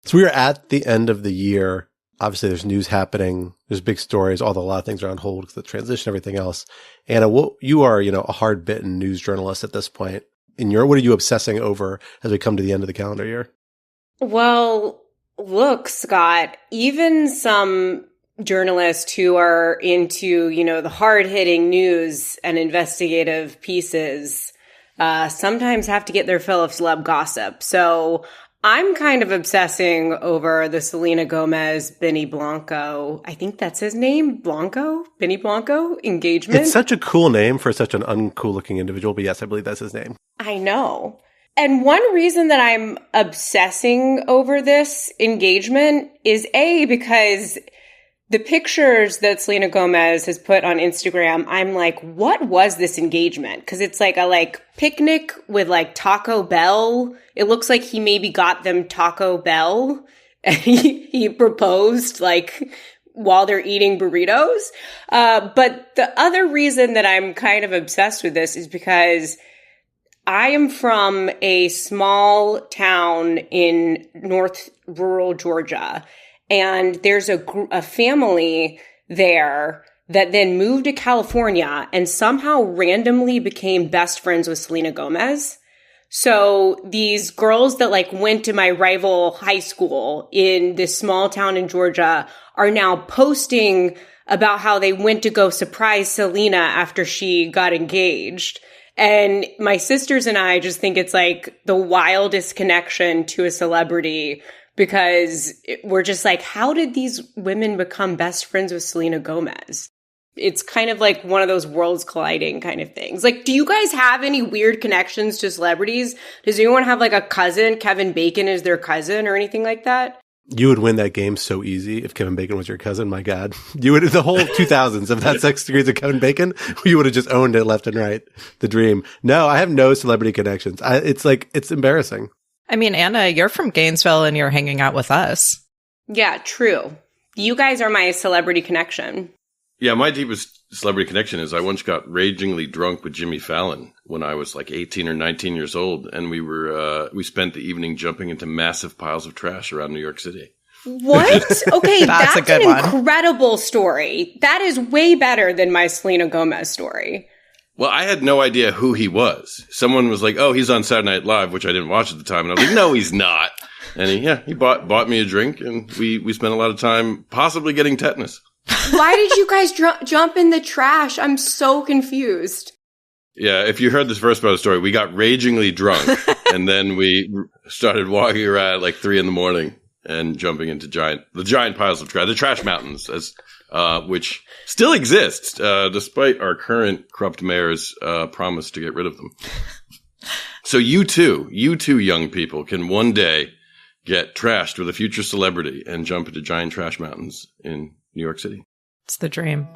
So we are at the end of the year. Obviously, there's news happening. There's big stories. A lot of things are on hold because of the transition, everything else. Anna, you are, a hard-bitten news journalist at this point. What are you obsessing over as we come to the end of the calendar year? Well, look, Scott, even some journalists who are into, the hard-hitting news and investigative pieces sometimes have to get their fill of celeb gossip. So I'm kind of obsessing over the Selena Gomez, Benny Blanco, I think that's his name, Benny Blanco engagement. It's such a cool name for such an uncool looking individual, but yes, I believe that's his name. I know. And one reason that I'm obsessing over this engagement is because the pictures that Selena Gomez has put on Instagram, I'm like, what was this engagement? Because it's like a picnic with Taco Bell. It looks like he maybe got them Taco Bell and he proposed while they're eating burritos. But the other reason that I'm kind of obsessed with this is because I am from a small town in north rural Georgia. And there's a family there that then moved to California and somehow randomly became best friends with Selena Gomez. So these girls that went to my rival high school in this small town in Georgia are now posting about how they went to go surprise Selena after she got engaged. And my sisters and I just think it's the wildest connection to a celebrity, because we're just how did these women become best friends with Selena Gomez? It's kind of one of those worlds colliding kind of things. Do you guys have any weird connections to celebrities? Does anyone have a cousin? Kevin Bacon is their cousin or anything like that? You would win that game so easy if Kevin Bacon was your cousin. My God. You would, the whole 2000s of that 6 degrees of Kevin Bacon, you would have just owned it left and right. The dream. No, I have no celebrity connections. It's embarrassing. I mean, Anna, you're from Gainesville and you're hanging out with us. Yeah, true. You guys are my celebrity connection. Yeah, my deepest celebrity connection is I once got ragingly drunk with Jimmy Fallon when I was 18 or 19 years old. And we spent the evening jumping into massive piles of trash around New York City. What? Okay, that's a good an one. Incredible story. That is way better than my Selena Gomez story. Well, I had no idea who he was. Someone was like, "Oh, he's on Saturday Night Live," which I didn't watch at the time, and I was like, "No, he's not." And he bought me a drink, and we spent a lot of time possibly getting tetanus. Why did you guys jump in the trash? I'm so confused. Yeah, if you heard this first part of the story, we got ragingly drunk, and then we started walking around at 3 a.m. and jumping into the giant piles of trash, the trash mountains, which still exists, despite our current corrupt mayor's promise to get rid of them. So you too young people can one day get trashed with a future celebrity and jump into giant trash mountains in New York City. It's the dream.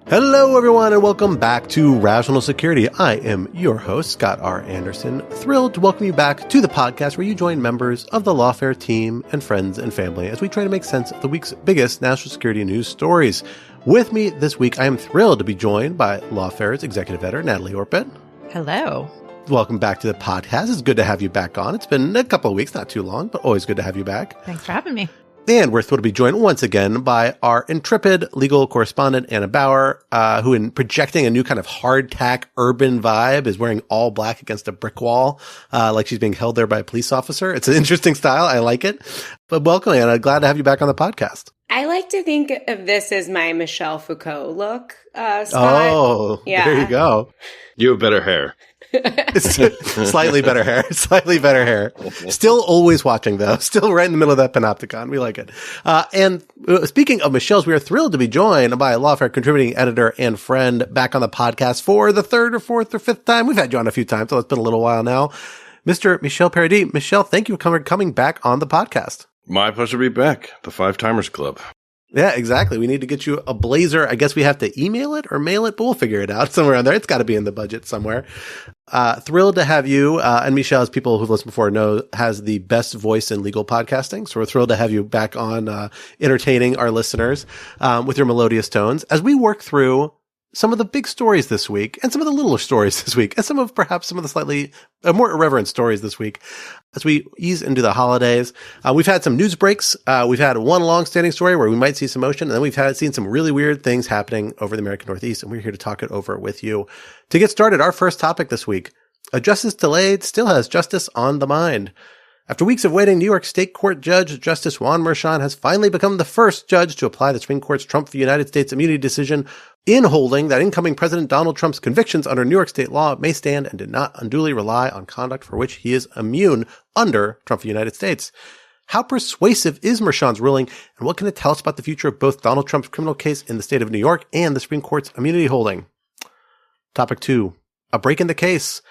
Hello, everyone, and welcome back to Rational Security. I am your host, Scott R. Anderson, thrilled to welcome you back to the podcast where you join members of the Lawfare team and friends and family as we try to make sense of the week's biggest national security news stories. With me this week, I am thrilled to be joined by Lawfare's executive editor, Natalie Orpett. Hello. Welcome back to the podcast. It's good to have you back on. It's been a couple of weeks, not too long, but always good to have you back. Thanks for having me. And we're thrilled to be joined once again by our intrepid legal correspondent, Anna Bauer, who in projecting a new kind of hardtack urban vibe is wearing all black against a brick wall, like she's being held there by a police officer. It's an interesting style. I like it. But welcome, Anna. Glad to have you back on the podcast. I like to think of this as my Michel Foucault look, Scott. Oh, yeah. There you go. You have better hair. Slightly better hair. Slightly better hair. Still always watching, though. Still right in the middle of that panopticon. We like it. And speaking of Michel's, we are thrilled to be joined by a Lawfare contributing editor and friend back on the podcast for the third or fourth or fifth time. We've had you on a few times, so it's been a little while now. Mr. Michel Paradis. Michel, thank you for coming back on the podcast. My pleasure to be back. The Five Timers Club. Yeah, exactly. We need to get you a blazer. I guess we have to email it or mail it, but we'll figure it out somewhere on there. It's got to be in the budget somewhere. Thrilled to have you. And Michel, as people who've listened before know, has the best voice in legal podcasting. So we're thrilled to have you back on entertaining our listeners with your melodious tones. As we work through some of the big stories this week and some of the littler stories this week and some of the slightly more irreverent stories this week as we ease into the holidays. We've had some news breaks. We've had one long-standing story where we might see some motion, and then we've seen some really weird things happening over the American Northeast, and we're here to talk it over with you. To get started, our first topic this week, a justice delayed still has justice on the mind. After weeks of waiting, New York State Court Judge Justice Juan Merchan has finally become the first judge to apply the Supreme Court's Trump v. United States immunity decision in holding that incoming President Donald Trump's convictions under New York state law may stand and did not unduly rely on conduct for which he is immune under Trump v. United States. How persuasive is Merchan's ruling, and what can it tell us about the future of both Donald Trump's criminal case in the state of New York and the Supreme Court's immunity holding? Topic 2. A break in the case.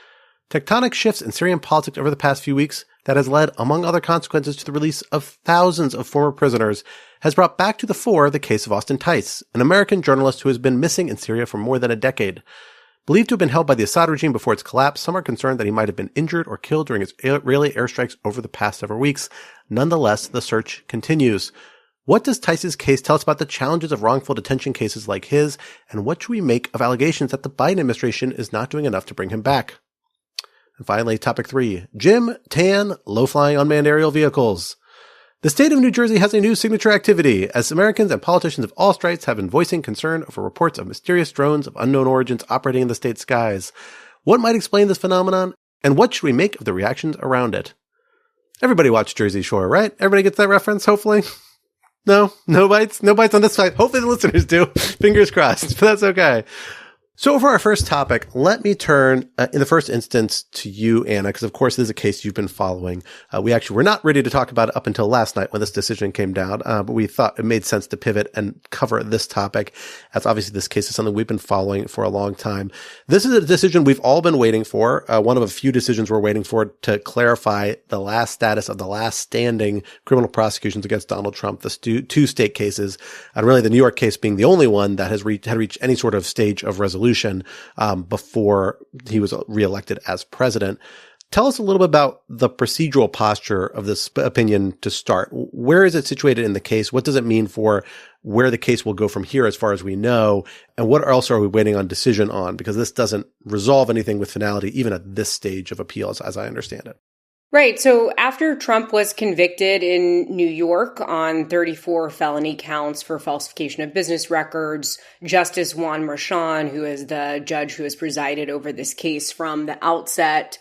Tectonic shifts in Syrian politics over the past few weeks that has led, among other consequences, to the release of thousands of former prisoners, has brought back to the fore the case of Austin Tice, an American journalist who has been missing in Syria for more than a decade. Believed to have been held by the Assad regime before its collapse, some are concerned that he might have been injured or killed during Israeli airstrikes over the past several weeks. Nonetheless, the search continues. What does Tice's case tell us about the challenges of wrongful detention cases like his, and what should we make of allegations that the Biden administration is not doing enough to bring him back? And finally, topic 3, Jim, tan, low-flying unmanned aerial vehicles. The state of New Jersey has a new signature activity, as Americans and politicians of all stripes have been voicing concern over reports of mysterious drones of unknown origins operating in the state's skies. What might explain this phenomenon, and what should we make of the reactions around it? Everybody watched Jersey Shore, right? Everybody gets that reference, hopefully? No bites on this side. Hopefully the listeners do. Fingers crossed, but that's okay. So for our first topic, let me turn in the first instance to you, Anna, because of course this is a case you've been following. We actually were not ready to talk about it up until last night when this decision came down, but we thought it made sense to pivot and cover this topic, as obviously this case is something we've been following for a long time. This is a decision we've all been waiting for, one of a few decisions we're waiting for to clarify the last status of the last standing criminal prosecutions against Donald Trump, the two state cases, and really the New York case being the only one that had reached any sort of stage of resolution before he was reelected as president. Tell us a little bit about the procedural posture of this opinion to start. Where is it situated in the case? What does it mean for where the case will go from here as far as we know? And what else are we waiting on decision on? Because this doesn't resolve anything with finality, even at this stage of appeals, as I understand it. Right. So after Trump was convicted in New York on 34 felony counts for falsification of business records, Justice Juan Merchan, who is the judge who has presided over this case from the outset,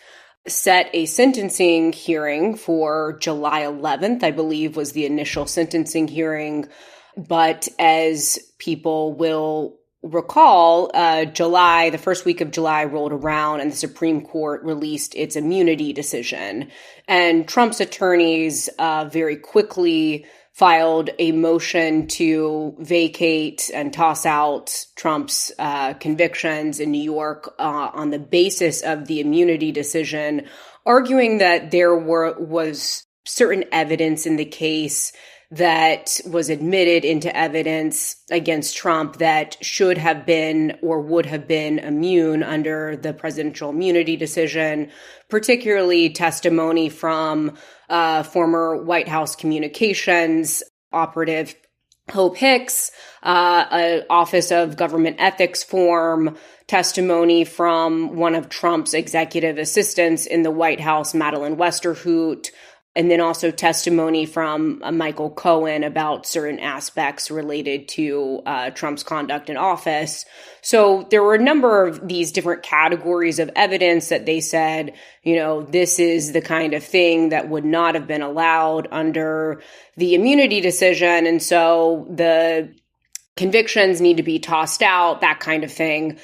set a sentencing hearing for July 11th, I believe was the initial sentencing hearing. But as people will recall, the first week of July rolled around and the Supreme Court released its immunity decision. And Trump's attorneys very quickly filed a motion to vacate and toss out Trump's convictions in New York on the basis of the immunity decision, arguing that there was certain evidence in the case that was admitted into evidence against Trump that should have been or would have been immune under the presidential immunity decision, particularly testimony from former White House communications operative Hope Hicks, an Office of Government Ethics form, testimony from one of Trump's executive assistants in the White House, Madeleine Westerhout, and then also testimony from Michael Cohen about certain aspects related to Trump's conduct in office. So there were a number of these different categories of evidence that they said, this is the kind of thing that would not have been allowed under the immunity decision. And so the convictions need to be tossed out, that kind of thing.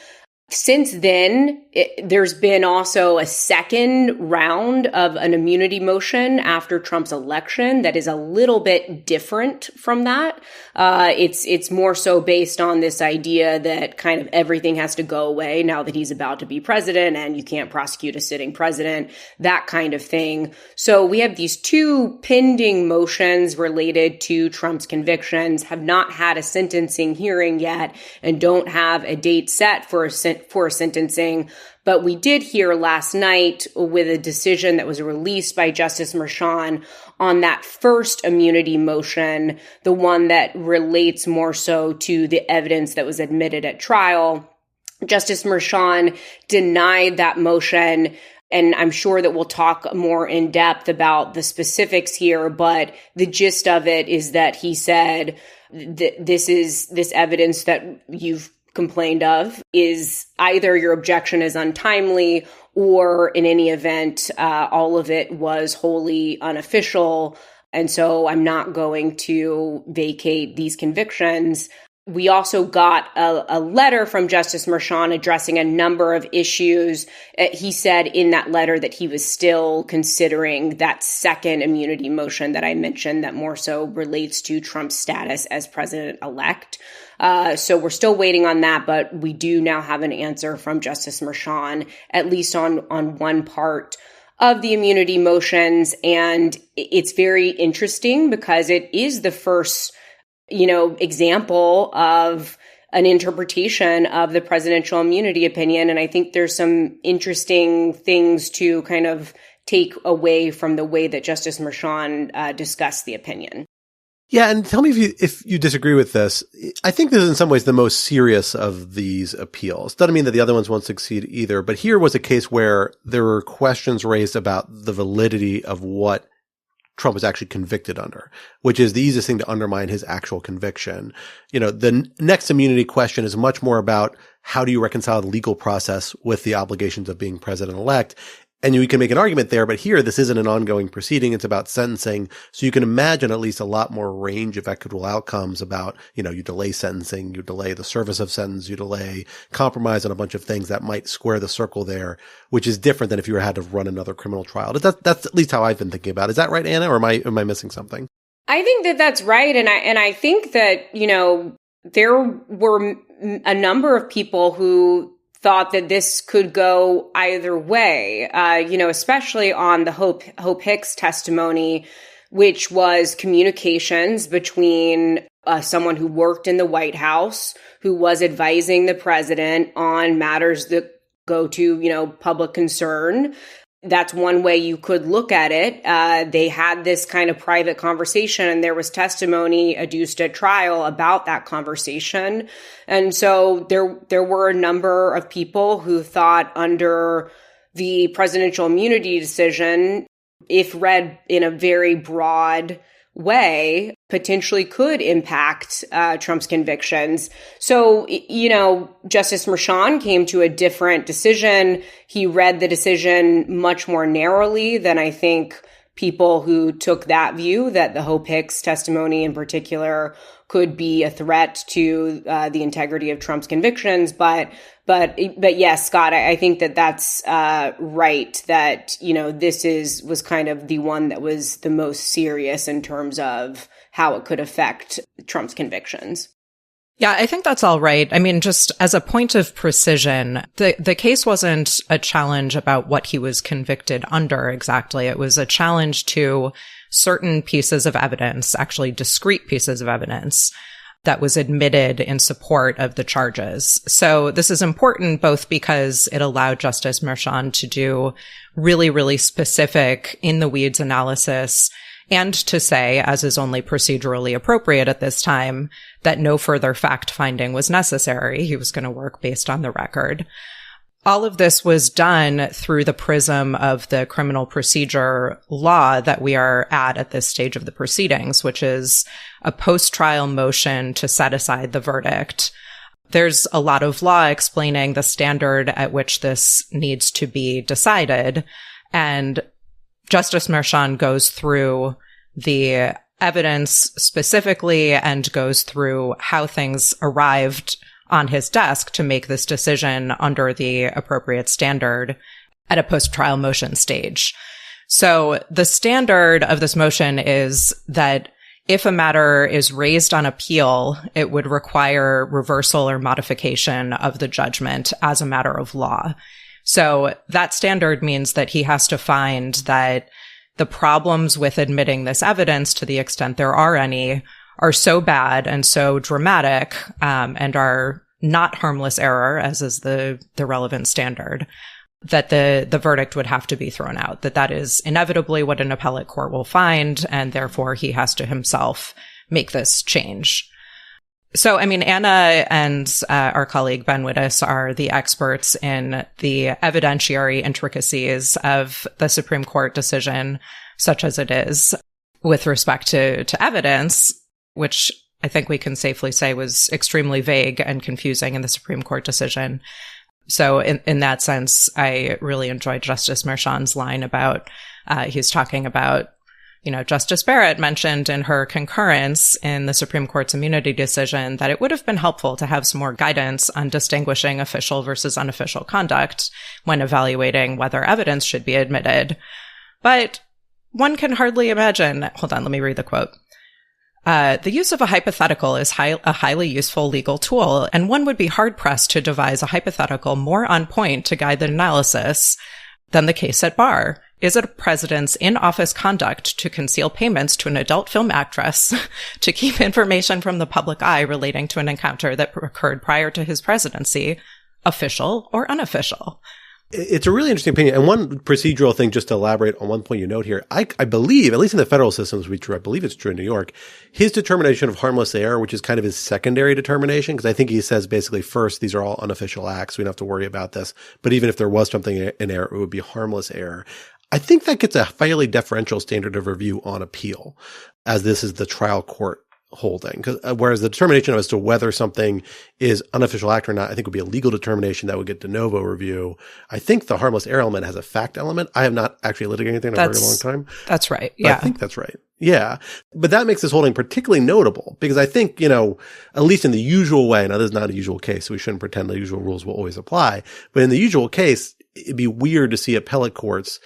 Since then, there's been also a second round of an immunity motion after Trump's election that is a little bit different from that. It's more so based on this idea that kind of everything has to go away now that he's about to be president and you can't prosecute a sitting president, that kind of thing. So we have these two pending motions related to Trump's convictions, have not had a sentencing hearing yet, and don't have a date set for sentencing. But we did hear last night with a decision that was released by Justice Merchan on that first immunity motion, the one that relates more so to the evidence that was admitted at trial. Justice Merchan denied that motion. And I'm sure that we'll talk more in depth about the specifics here, but the gist of it is that he said that this evidence that you've complained of is either your objection is untimely or in any event, all of it was wholly unofficial. And so I'm not going to vacate these convictions. We also got a letter from Justice Merchan addressing a number of issues. He said in that letter that he was still considering that second immunity motion that I mentioned that more so relates to Trump's status as president-elect. So we're still waiting on that, but we do now have an answer from Justice Merchan, at least on one part of the immunity motions. And it's very interesting because it is the first example of an interpretation of the presidential immunity opinion. And I think there's some interesting things to kind of take away from the way that Justice Merchan discussed the opinion. Yeah, and tell me if you disagree with this. I think this is in some ways the most serious of these appeals. Doesn't mean that the other ones won't succeed either, but here was a case where there were questions raised about the validity of what Trump was actually convicted under, which is the easiest thing to undermine his actual conviction. The next immunity question is much more about how do you reconcile the legal process with the obligations of being president-elect. And you can make an argument there, but here this isn't an ongoing proceeding. It's about sentencing. So you can imagine at least a lot more range of equitable outcomes about, you delay sentencing, you delay the service of sentence, you delay compromise on a bunch of things that might square the circle there, which is different than if you had to run another criminal trial. That's at least how I've been thinking about it. Is that right, Anna, or am I missing something? I think that that's right. And I think that, there were a number of people who thought that this could go either way, especially on the Hope Hicks testimony, which was communications between someone who worked in the White House, who was advising the president on matters that go to, public concern. That's one way you could look at it. They had this kind of private conversation, and there was testimony adduced at trial about that conversation. And so there were a number of people who thought under the presidential immunity decision, if read in a very broad way, potentially could impact Trump's convictions. So, Justice Merchan came to a different decision. He read the decision much more narrowly than I think people who took that view, that the Hope Hicks testimony in particular could be a threat to the integrity of Trump's convictions. But yes, Scott, I think that that's right. That this was kind of the one that was the most serious in terms of how it could affect Trump's convictions. Yeah, I think that's all right. I mean, just as a point of precision, the case wasn't a challenge about what he was convicted under exactly. It was a challenge to certain pieces of evidence, actually discrete pieces of evidence, that was admitted in support of the charges. So this is important both because it allowed Justice Merchan to do really, really specific in-the-weeds analysis, and to say, as is only procedurally appropriate at this time, that no further fact-finding was necessary. He was going to work based on the record. All of this was done through the prism of the criminal procedure law that we are at this stage of the proceedings, which is a post-trial motion to set aside the verdict. There's a lot of law explaining the standard at which this needs to be decided, and Justice Merchan goes through the evidence specifically and goes through how things arrived on his desk to make this decision under the appropriate standard at a post-trial motion stage. So the standard of this motion is that if a matter is raised on appeal, it would require reversal or modification of the judgment as a matter of law. So that standard means that he has to find that the problems with admitting this evidence, to the extent there are any, are so bad and so dramatic, and are not harmless error, as is the relevant standard, that the verdict would have to be thrown out, that is inevitably what an appellate court will find, and therefore he has to himself make this change. So, I mean, Anna and our colleague Ben Wittes are the experts in the evidentiary intricacies of the Supreme Court decision, such as it is, with respect to evidence, which I think we can safely say was extremely vague and confusing in the Supreme Court decision. So in that sense, I really enjoyed Justice Merchan's line about, he's talking about, Justice Barrett mentioned in her concurrence in the Supreme Court's immunity decision that it would have been helpful to have some more guidance on distinguishing official versus unofficial conduct when evaluating whether evidence should be admitted. But one can hardly imagine, hold on, let me read the quote. The use of a hypothetical is a highly useful legal tool, and one would be hard-pressed to devise a hypothetical more on point to guide the analysis than the case at bar. Is it a president's in-office conduct to conceal payments to an adult film actress to keep information from the public eye relating to an encounter that occurred prior to his presidency, official or unofficial? It's a really interesting opinion. And one procedural thing, just to elaborate on one point you note here, I believe, at least in the federal system, to be true, I believe it's true in New York, his determination of harmless error, which is kind of his secondary determination, because I think he says basically first, these are all unofficial acts. We don't have to worry about this. But even if there was something in error, it would be harmless error. I think that gets a fairly deferential standard of review on appeal, as this is the trial court holding. Whereas the determination as to whether something is unofficial act or not, I think would be a legal determination that would get de novo review. I think the harmless error element has a fact element. I have not actually litigated anything in a very long time. That's right. Yeah. I think that's right. Yeah. But that makes this holding particularly notable because I think, at least in the usual way, now this is not a usual case, so we shouldn't pretend the usual rules will always apply. But in the usual case, it'd be weird to see appellate courts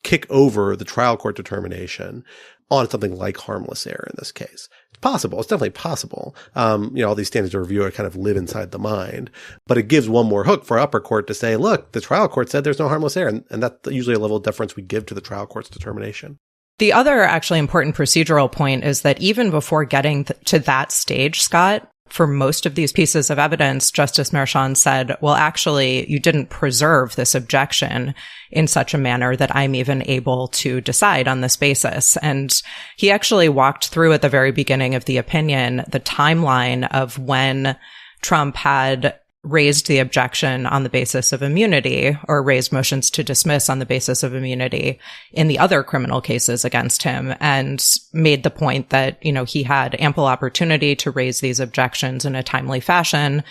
kick over the trial court determination on something like harmless error in this case. It's possible. It's definitely possible. All these standards of review kind of live inside the mind, but it gives one more hook for upper court to say, look, the trial court said there's no harmless error. And that's usually a level of deference we give to the trial court's determination. The other actually important procedural point is that even before getting to that stage, Scott, for most of these pieces of evidence, Justice Merchan said, well, actually, you didn't preserve this objection in such a manner that I'm even able to decide on this basis. And he actually walked through at the very beginning of the opinion the timeline of when Trump had raised the objection on the basis of immunity or raised motions to dismiss on the basis of immunity in the other criminal cases against him, and made the point that, he had ample opportunity to raise these objections in a timely fashion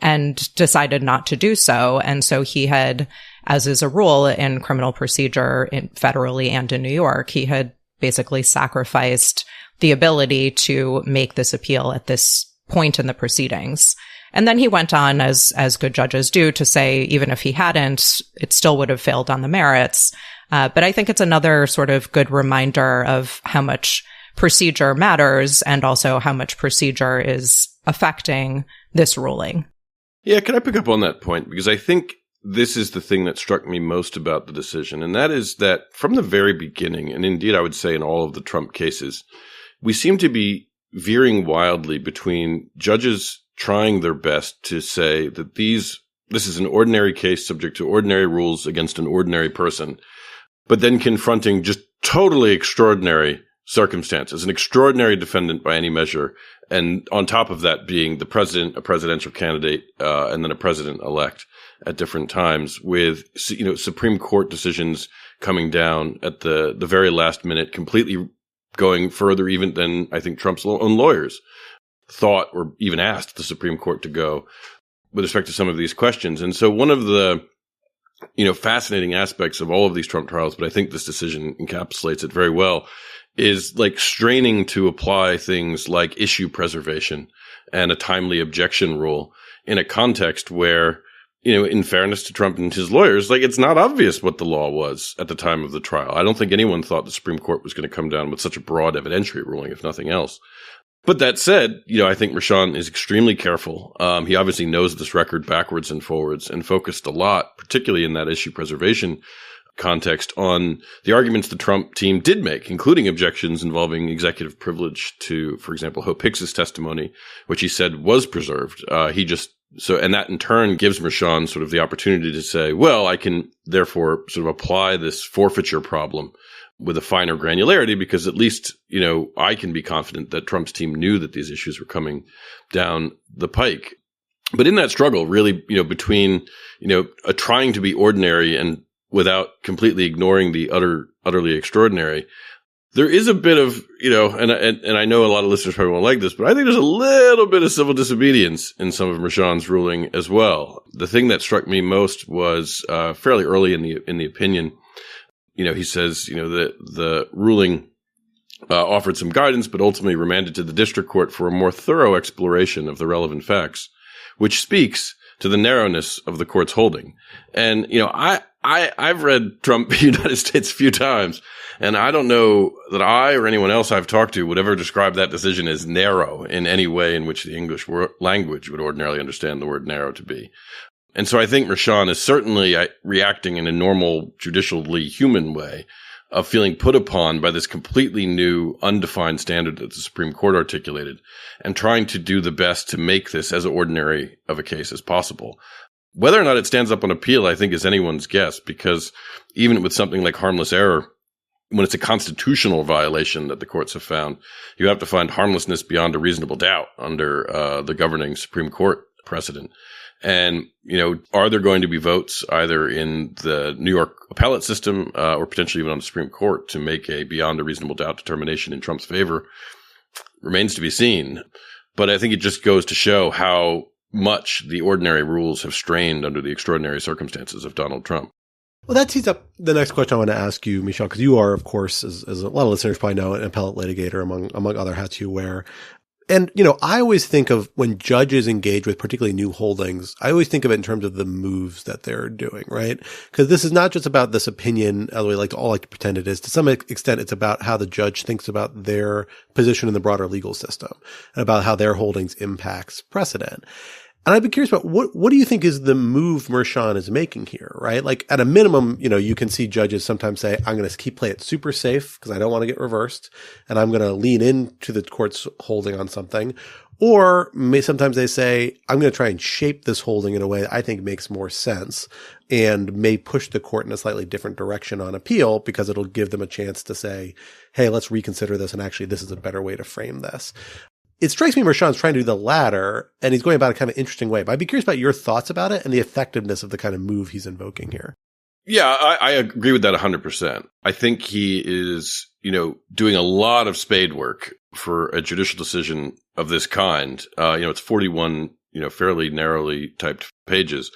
and decided not to do so. And so he had, as is a rule in criminal procedure federally and in New York, he had basically sacrificed the ability to make this appeal at this point in the proceedings. And then he went on, as good judges do, to say even if he hadn't, it still would have failed on the merits. But I think it's another sort of good reminder of how much procedure matters and also how much procedure is affecting this ruling. Yeah, can I pick up on that point? Because I think this is the thing that struck me most about the decision, and that is that from the very beginning, and indeed I would say in all of the Trump cases, we seem to be veering wildly between judges trying their best to say that this is an ordinary case subject to ordinary rules against an ordinary person, but then confronting just totally extraordinary circumstances, an extraordinary defendant by any measure, and on top of that being the president, a presidential candidate, and then a president-elect at different times, with Supreme Court decisions coming down at the very last minute, completely going further even than I think Trump's own lawyers thought or even asked the Supreme Court to go with respect to some of these questions. And so one of the, fascinating aspects of all of these Trump trials, but I think this decision encapsulates it very well, is like straining to apply things like issue preservation and a timely objection rule in a context where, in fairness to Trump and his lawyers, it's not obvious what the law was at the time of the trial. I don't think anyone thought the Supreme Court was going to come down with such a broad evidentiary ruling, if nothing else. But that said, I think Merchan is extremely careful. He obviously knows this record backwards and forwards and focused a lot, particularly in that issue preservation context, on the arguments the Trump team did make, including objections involving executive privilege to, for example, Hope Hicks's testimony, which he said was preserved. He just And that in turn gives Mershon sort of the opportunity to say, well, I can therefore sort of apply this forfeiture problem with a finer granularity, because at least, I can be confident that Trump's team knew that these issues were coming down the pike. But in that struggle, really, between, trying to be ordinary and without completely ignoring the utterly extraordinary, there is a bit of, and I know a lot of listeners probably won't like this, but I think there's a little bit of civil disobedience in some of Mershon's ruling as well. The thing that struck me most was fairly early in the opinion. He says, the ruling offered some guidance, but ultimately remanded to the district court for a more thorough exploration of the relevant facts, which speaks to the narrowness of the court's holding. And, I've read Trump v. United States a few times, and I don't know that I or anyone else I've talked to would ever describe that decision as narrow in any way in which the English language would ordinarily understand the word narrow to be. And so I think Mershon is certainly reacting in a normal, judicially human way of feeling put upon by this completely new, undefined standard that the Supreme Court articulated, and trying to do the best to make this as ordinary of a case as possible. Whether or not it stands up on appeal, I think, is anyone's guess, because even with something like harmless error, when it's a constitutional violation that the courts have found, you have to find harmlessness beyond a reasonable doubt under the governing Supreme Court precedent. And, are there going to be votes either in the New York appellate system or potentially even on the Supreme Court to make a beyond a reasonable doubt determination in Trump's favor? Remains to be seen. But I think it just goes to show how much the ordinary rules have strained under the extraordinary circumstances of Donald Trump. Well, that tees up the next question I want to ask you, Michel, because you are, of course, as a lot of listeners probably know, an appellate litigator among other hats you wear. And, I always think of when judges engage with particularly new holdings, I always think of it in terms of the moves that they're doing, right? Because this is not just about this opinion, as we like to pretend it is. To some extent, it's about how the judge thinks about their position in the broader legal system and about how their holdings impacts precedent. And I'd be curious about what do you think is the move Mershon is making here, right? Like at a minimum, you can see judges sometimes say, I'm going to play it super safe because I don't want to get reversed, and I'm going to lean into the court's holding on something. Or sometimes they say, I'm going to try and shape this holding in a way that I think makes more sense and may push the court in a slightly different direction on appeal because it'll give them a chance to say, hey, let's reconsider this, and actually this is a better way to frame this. It strikes me Mershon's trying to do the latter, and he's going about it kind of an interesting way. But I'd be curious about your thoughts about it and the effectiveness of the kind of move he's invoking here. Yeah, I agree with that 100%. I think he is, doing a lot of spade work for a judicial decision of this kind. It's 41, fairly narrowly typed pages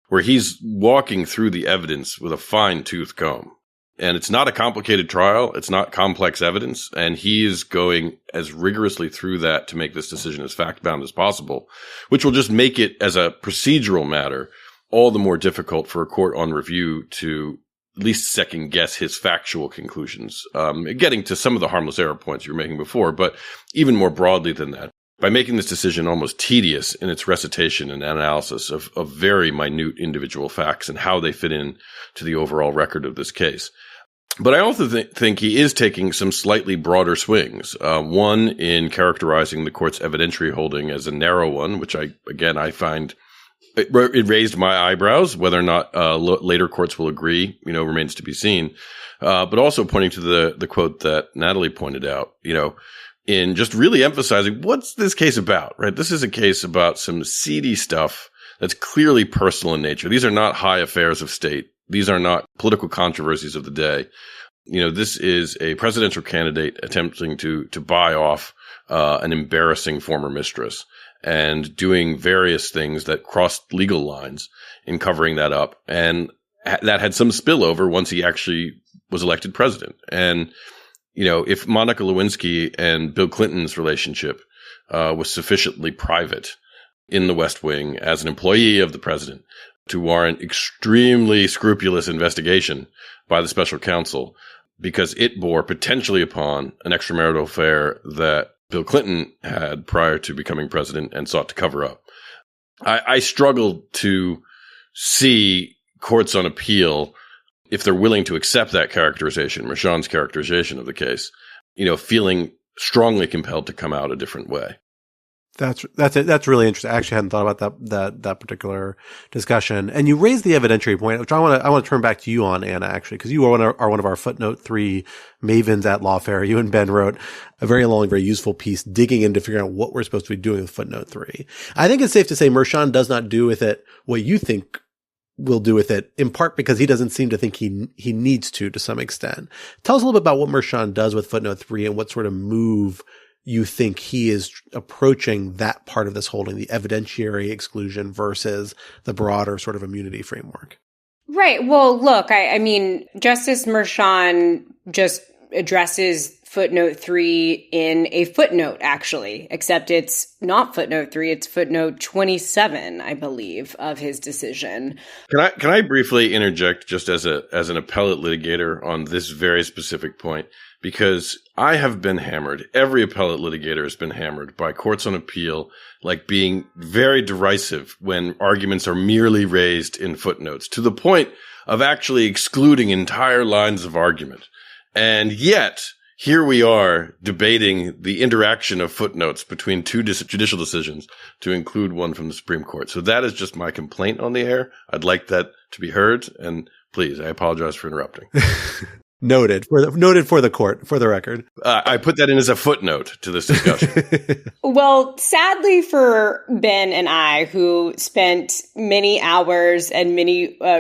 where he's walking through the evidence with a fine-tooth comb. And it's not a complicated trial. It's not complex evidence. And he is going as rigorously through that to make this decision as fact-bound as possible, which will just make it, as a procedural matter, all the more difficult for a court on review to at least second-guess his factual conclusions, getting to some of the harmless error points you were making before, but even more broadly than that. By making this decision almost tedious in its recitation and analysis of very minute individual facts and how they fit in to the overall record of this case. But I also think he is taking some slightly broader swings. One in characterizing the court's evidentiary holding as a narrow one, which I find it raised my eyebrows. Whether or not later courts will agree, remains to be seen. But also pointing to the quote that Natalie pointed out, in just really emphasizing what's this case about, right? This is a case about some seedy stuff that's clearly personal in nature. These are not high affairs of state. These are not political controversies of the day. This is a presidential candidate attempting to buy off an embarrassing former mistress and doing various things that crossed legal lines in covering that up. And that had some spillover once he actually was elected president. And, if Monica Lewinsky and Bill Clinton's relationship was sufficiently private in the West Wing as an employee of the president to warrant extremely scrupulous investigation by the special counsel, because it bore potentially upon an extramarital affair that Bill Clinton had prior to becoming president and sought to cover up. I struggle to see courts on appeal, if they're willing to accept that characterization, Mershon's characterization of the case, feeling strongly compelled to come out a different way. That's it. That's really interesting. I actually hadn't thought about that particular discussion. And you raised the evidentiary point, which I want to turn back to you on, Anna, actually, because you are one of our Footnote 3 mavens at Lawfare. You and Ben wrote a very long, very useful piece digging into figuring out what we're supposed to be doing with Footnote 3. I think it's safe to say Mershon does not do with it what you think will do with it, in part because he doesn't seem to think he needs to some extent. Tell us a little bit about what Mershon does with Footnote 3 and what sort of move you think he is approaching that part of this holding, the evidentiary exclusion versus the broader sort of immunity framework. Right. Well, look, I mean, Justice Mershon just addresses Footnote 3 in a footnote, actually, except it's not Footnote 3, it's Footnote 27, I believe, of his decision. Can I briefly interject just as an appellate litigator on this very specific point? Because I have been hammered. Every appellate litigator has been hammered by courts on appeal, like being very derisive when arguments are merely raised in footnotes, to the point of actually excluding entire lines of argument. And yet, here we are debating the interaction of footnotes between two judicial decisions to include one from the Supreme Court. So that is just my complaint on the air. I'd like that to be heard. And please, I apologize for interrupting. Noted for the court, for the record. I put that in as a footnote to this discussion. Well, sadly for Ben and I, who spent many hours and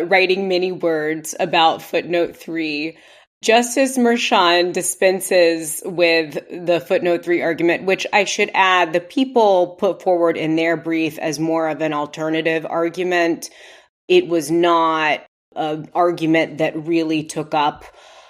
writing many words about Footnote 3, Justice Mershon dispenses with the Footnote 3 argument, which I should add, the people put forward in their brief as more of an alternative argument. It was not an argument that really took up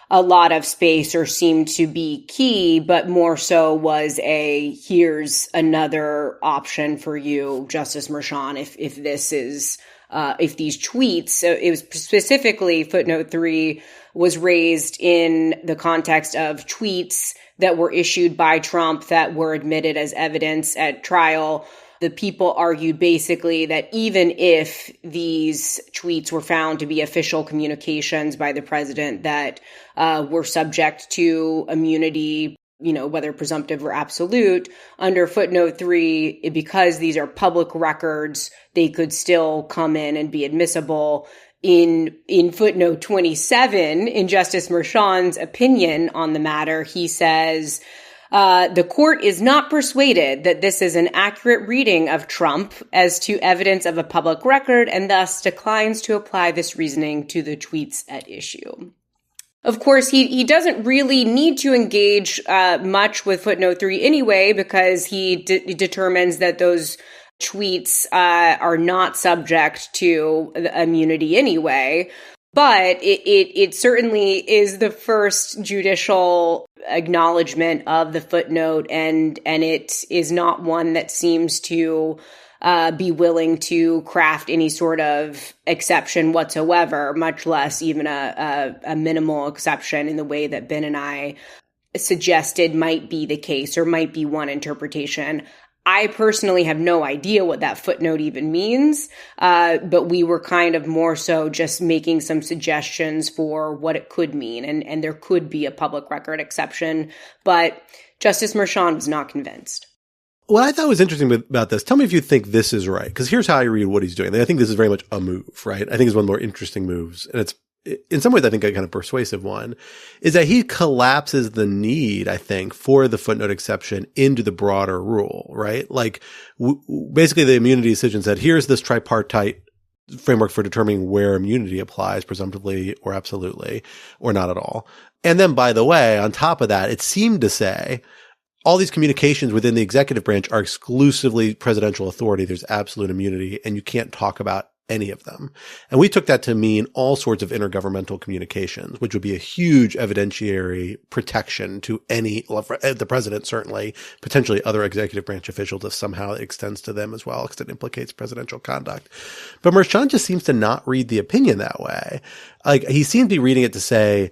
a lot of space or seemed to be key, but more so was here's another option for you, Justice Mershon, if this is, if these tweets, so it was specifically Footnote 3 was raised in the context of tweets that were issued by Trump that were admitted as evidence at trial. The people argued basically that even if these tweets were found to be official communications by the president that were subject to immunity, whether presumptive or absolute, under Footnote 3, because these are public records, they could still come in and be admissible. In Footnote 27, in Justice Mershon's opinion on the matter, he says, the court is not persuaded that this is an accurate reading of Trump as to evidence of a public record and thus declines to apply this reasoning to the tweets at issue. Of course, he doesn't really need to engage much with Footnote 3 anyway, because he determines that those tweets are not subject to the immunity anyway. But it certainly is the first judicial acknowledgement of the footnote, and it is not one that seems to be willing to craft any sort of exception whatsoever, much less even a minimal exception in the way that Ben and I suggested might be the case or might be one interpretation. I personally have no idea what that footnote even means, but we were kind of more so just making some suggestions for what it could mean, and there could be a public record exception, but Justice Mershon was not convinced. What I thought was interesting about this, tell me if you think this is right, because here's how I read what he's doing. I think this is very much a move, right? I think it's one of the more interesting moves, and it's in some ways, I think a kind of persuasive one, is that he collapses the need, I think, for the footnote exception into the broader rule, right? Like, basically the immunity decision said, here's this tripartite framework for determining where immunity applies, presumptively or absolutely, or not at all. And then, by the way, on top of that, it seemed to say, all these communications within the executive branch are exclusively presidential authority. There's absolute immunity, and you can't talk about any of them. And we took that to mean all sorts of intergovernmental communications, which would be a huge evidentiary protection to the president, certainly, potentially other executive branch officials if somehow it extends to them as well, because it implicates presidential conduct. But Mershon just seems to not read the opinion that way. Like, he seems to be reading it to say,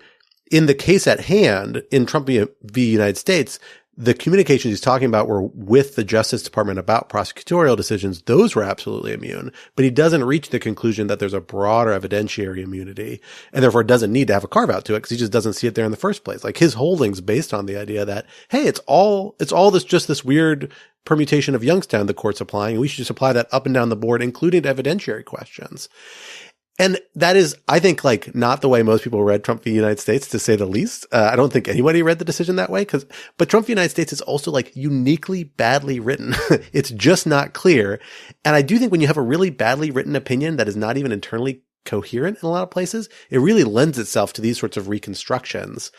in the case at hand, in Trump v. United States, the communications he's talking about were with the Justice Department about prosecutorial decisions. Those were absolutely immune, but he doesn't reach the conclusion that there's a broader evidentiary immunity and therefore doesn't need to have a carve out to it because he just doesn't see it there in the first place. Like his holdings based on the idea that, hey, it's all this weird permutation of Youngstown the court's applying, and we should just apply that up and down the board, including to evidentiary questions. And that is, I think, like not the way most people read Trump v. United States, to say the least. I don't think anybody read the decision that way but Trump v. United States is also like uniquely badly written. It's just not clear. And I do think when you have a really badly written opinion that is not even internally coherent in a lot of places, it really lends itself to these sorts of reconstructions.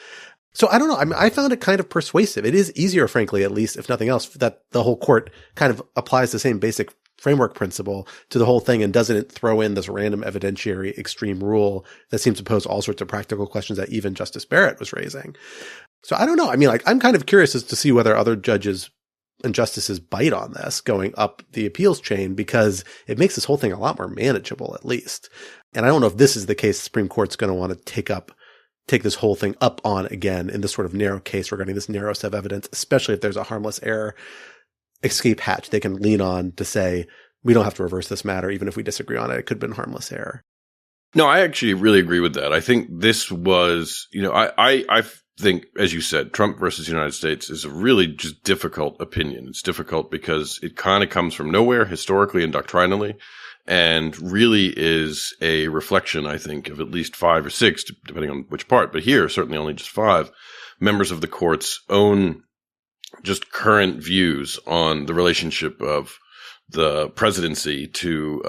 So I don't know. I mean, I found it kind of persuasive. It is easier, frankly, at least, if nothing else, that the whole court kind of applies the same basic framework principle to the whole thing and doesn't throw in this random evidentiary extreme rule that seems to pose all sorts of practical questions that even Justice Barrett was raising. So I don't know. I mean, like, I'm kind of curious as to see whether other judges and justices bite on this going up the appeals chain, because it makes this whole thing a lot more manageable, at least. And I don't know if this is the case the Supreme Court's going to want to take this whole thing up on again in this sort of narrow case regarding this narrow set of evidence, especially if there's a harmless error escape hatch they can lean on to say, we don't have to reverse this matter, even if we disagree on it. It could have been harmless error. No, I actually really agree with that. I think this was, I think, as you said, Trump versus the United States is a really just difficult opinion. It's difficult because it kind of comes from nowhere historically and doctrinally, and really is a reflection, I think, of at least 5 or 6, depending on which part, but here, certainly only just 5 members of the court's own just current views on the relationship of the presidency to,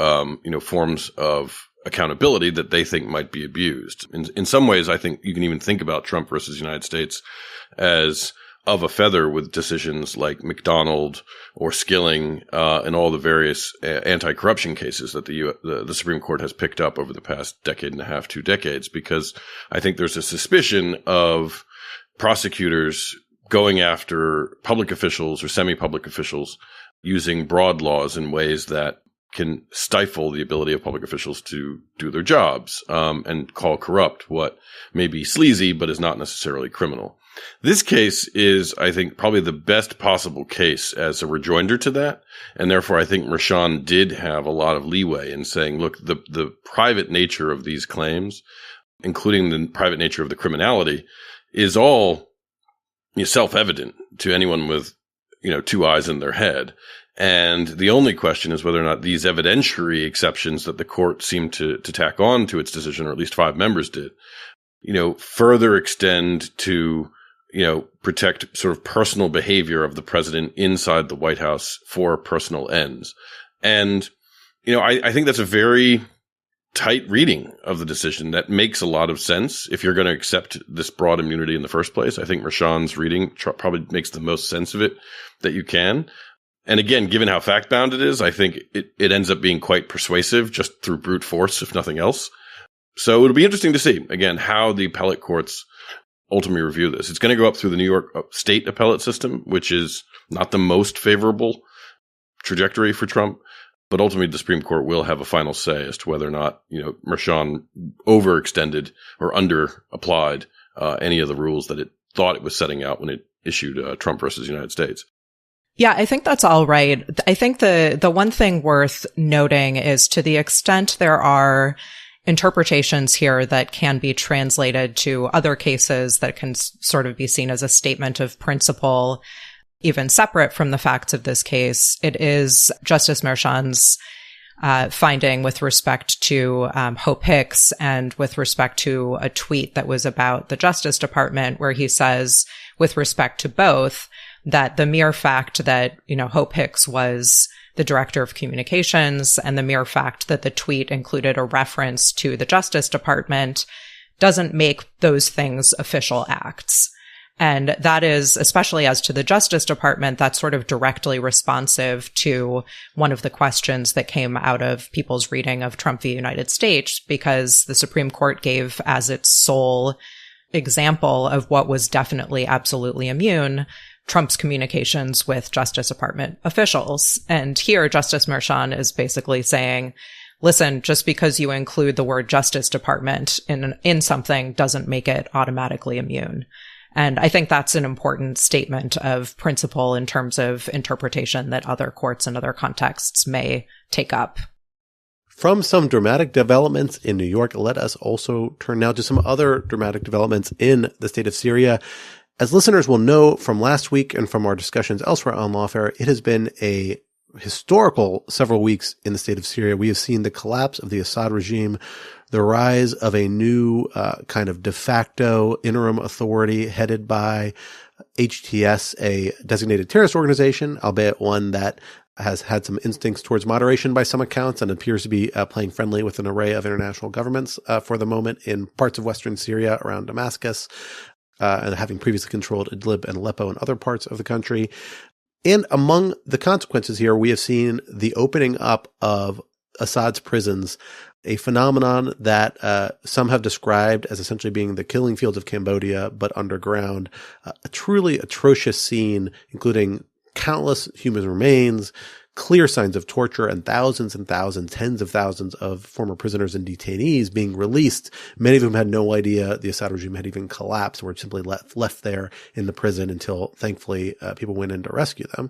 forms of accountability that they think might be abused. In some ways, I think you can even think about Trump versus the United States as of a feather with decisions like McDonald or Skilling, and all the various anti-corruption cases that the Supreme Court has picked up over the past decade and a half, 2 decades, because I think there's a suspicion of prosecutors going after public officials or semi-public officials using broad laws in ways that can stifle the ability of public officials to do their jobs, and call corrupt what may be sleazy but is not necessarily criminal. This case is, I think, probably the best possible case as a rejoinder to that. And therefore, I think Merchan did have a lot of leeway in saying, look, the private nature of these claims, including the private nature of the criminality, is all self-evident to anyone with, 2 eyes in their head. And the only question is whether or not these evidentiary exceptions that the court seemed to tack on to its decision, or at least 5 members did, further extend to, protect sort of personal behavior of the president inside the White House for personal ends. And, I think that's a very tight reading of the decision that makes a lot of sense if you're going to accept this broad immunity in the first place. I think Merchan's reading probably makes the most sense of it that you can. And again, given how fact-bound it is, I think it ends up being quite persuasive just through brute force, if nothing else. So it'll be interesting to see, again, how the appellate courts ultimately review this. It's going to go up through the New York state appellate system, which is not the most favorable trajectory for Trump. But ultimately, the Supreme Court will have a final say as to whether or not, Merchan overextended or under-applied any of the rules that it thought it was setting out when it issued Trump versus the United States. Yeah, I think that's all right. I think the one thing worth noting is, to the extent there are interpretations here that can be translated to other cases that can sort of be seen as a statement of principle, even separate from the facts of this case, it is Justice Merchan's finding with respect to Hope Hicks, and with respect to a tweet that was about the Justice Department, where he says, with respect to both, that the mere fact that, Hope Hicks was the director of communications, and the mere fact that the tweet included a reference to the Justice Department doesn't make those things official acts. And that is, especially as to the Justice Department, that's sort of directly responsive to one of the questions that came out of people's reading of Trump v. United States, because the Supreme Court gave as its sole example of what was definitely absolutely immune Trump's communications with Justice Department officials. And here, Justice Merchan is basically saying, listen, just because you include the word Justice Department in something doesn't make it automatically immune. And I think that's an important statement of principle in terms of interpretation that other courts and other contexts may take up. From some dramatic developments in New York, let us also turn now to some other dramatic developments in the state of Syria. As listeners will know from last week and from our discussions elsewhere on Lawfare, it has been a historical several weeks in the state of Syria. We have seen the collapse of the Assad regime, the rise of a new kind of de facto interim authority headed by HTS, a designated terrorist organization, albeit one that has had some instincts towards moderation by some accounts and appears to be playing friendly with an array of international governments for the moment in parts of western Syria around Damascus, and having previously controlled Idlib and Aleppo and other parts of the country. And among the consequences here, we have seen the opening up of Assad's prisons, a phenomenon that some have described as essentially being the killing fields of Cambodia, but underground, a truly atrocious scene, including countless human remains, clear signs of torture, and thousands, tens of thousands of former prisoners and detainees being released. Many of them had no idea the Assad regime had even collapsed, were simply left there in the prison until, thankfully, people went in to rescue them.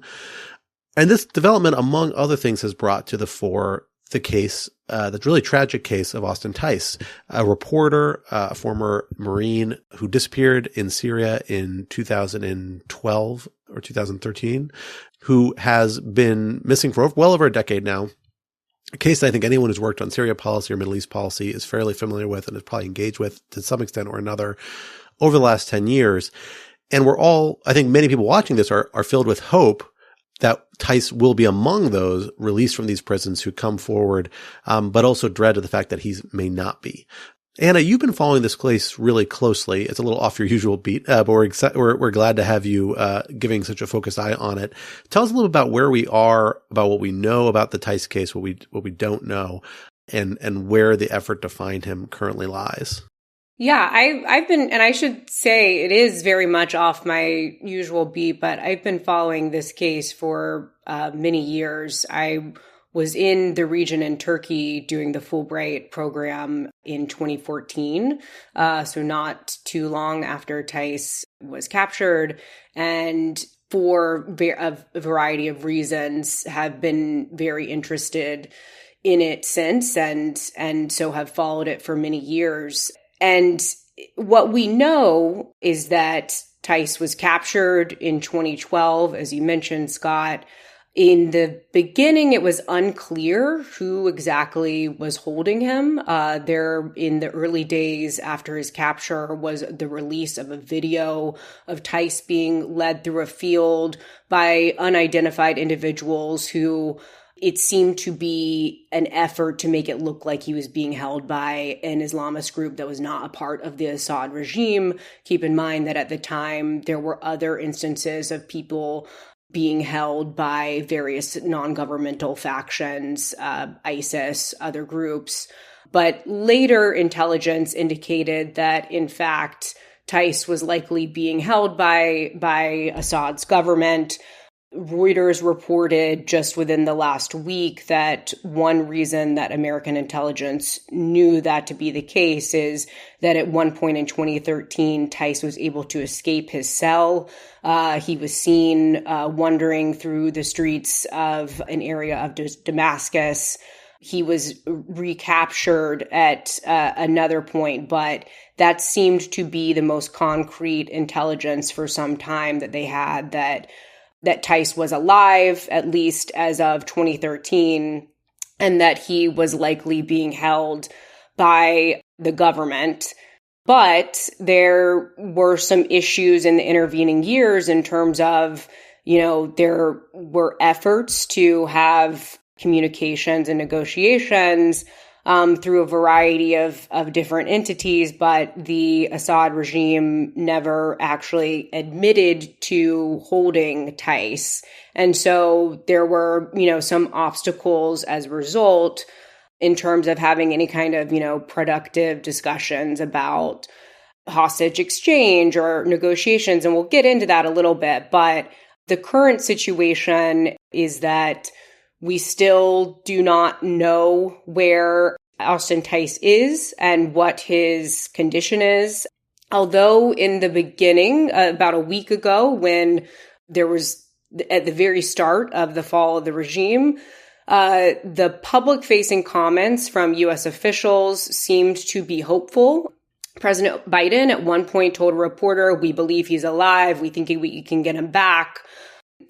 And this development, among other things, has brought to the fore the case, the really tragic case of Austin Tice, a reporter, a former Marine who disappeared in Syria in 2012 or 2013, who has been missing for well over a decade now. A case that I think anyone who's worked on Syria policy or Middle East policy is fairly familiar with and has probably engaged with to some extent or another over the last 10 years. And we're all, I think many people watching this are filled with hope that Tice will be among those released from these prisons who come forward, but also dread of the fact that he may not be. Anna, you've been following this case really closely. It's a little off your usual beat, but we're glad to have you giving such a focused eye on it. Tell us a little about where we are, about what we know about the Tice case, what we don't know, and where the effort to find him currently lies. Yeah, I've been, and I should say it is very much off my usual beat, but I've been following this case for many years. I was in the region in Turkey doing the Fulbright program in 2014, so not too long after Tice was captured, and for a variety of reasons have been very interested in it since, and so have followed it for many years. And what we know is that Tice was captured in 2012, as you mentioned, Scott. In the beginning, it was unclear who exactly was holding him. There, in the early days after his capture, was the release of a video of Tice being led through a field by unidentified individuals who it seemed to be an effort to make it look like he was being held by an Islamist group that was not a part of the Assad regime. Keep in mind that at the time, there were other instances of people being held by various non-governmental factions, ISIS, other groups. But later intelligence indicated that, in fact, Tice was likely being held by Assad's government. Reuters reported just within the last week that one reason that American intelligence knew that to be the case is that at one point in 2013, Tice was able to escape his cell. He was seen wandering through the streets of an area of Damascus. He was recaptured at another point, but that seemed to be the most concrete intelligence for some time that they had, that Tice was alive, at least as of 2013, and that he was likely being held by the government. But there were some issues in the intervening years in terms of, there were efforts to have communications and negotiations through a variety of different entities, but the Assad regime never actually admitted to holding Tice. And so there were, some obstacles as a result in terms of having any kind of, productive discussions about hostage exchange or negotiations. And we'll get into that a little bit. But the current situation is that we still do not know where Austin Tice is and what his condition is. Although in the beginning, about a week ago, when there was at the very start of the fall of the regime, the public-facing comments from U.S. officials seemed to be hopeful. President Biden at one point told a reporter, "We believe he's alive. We think we can get him back."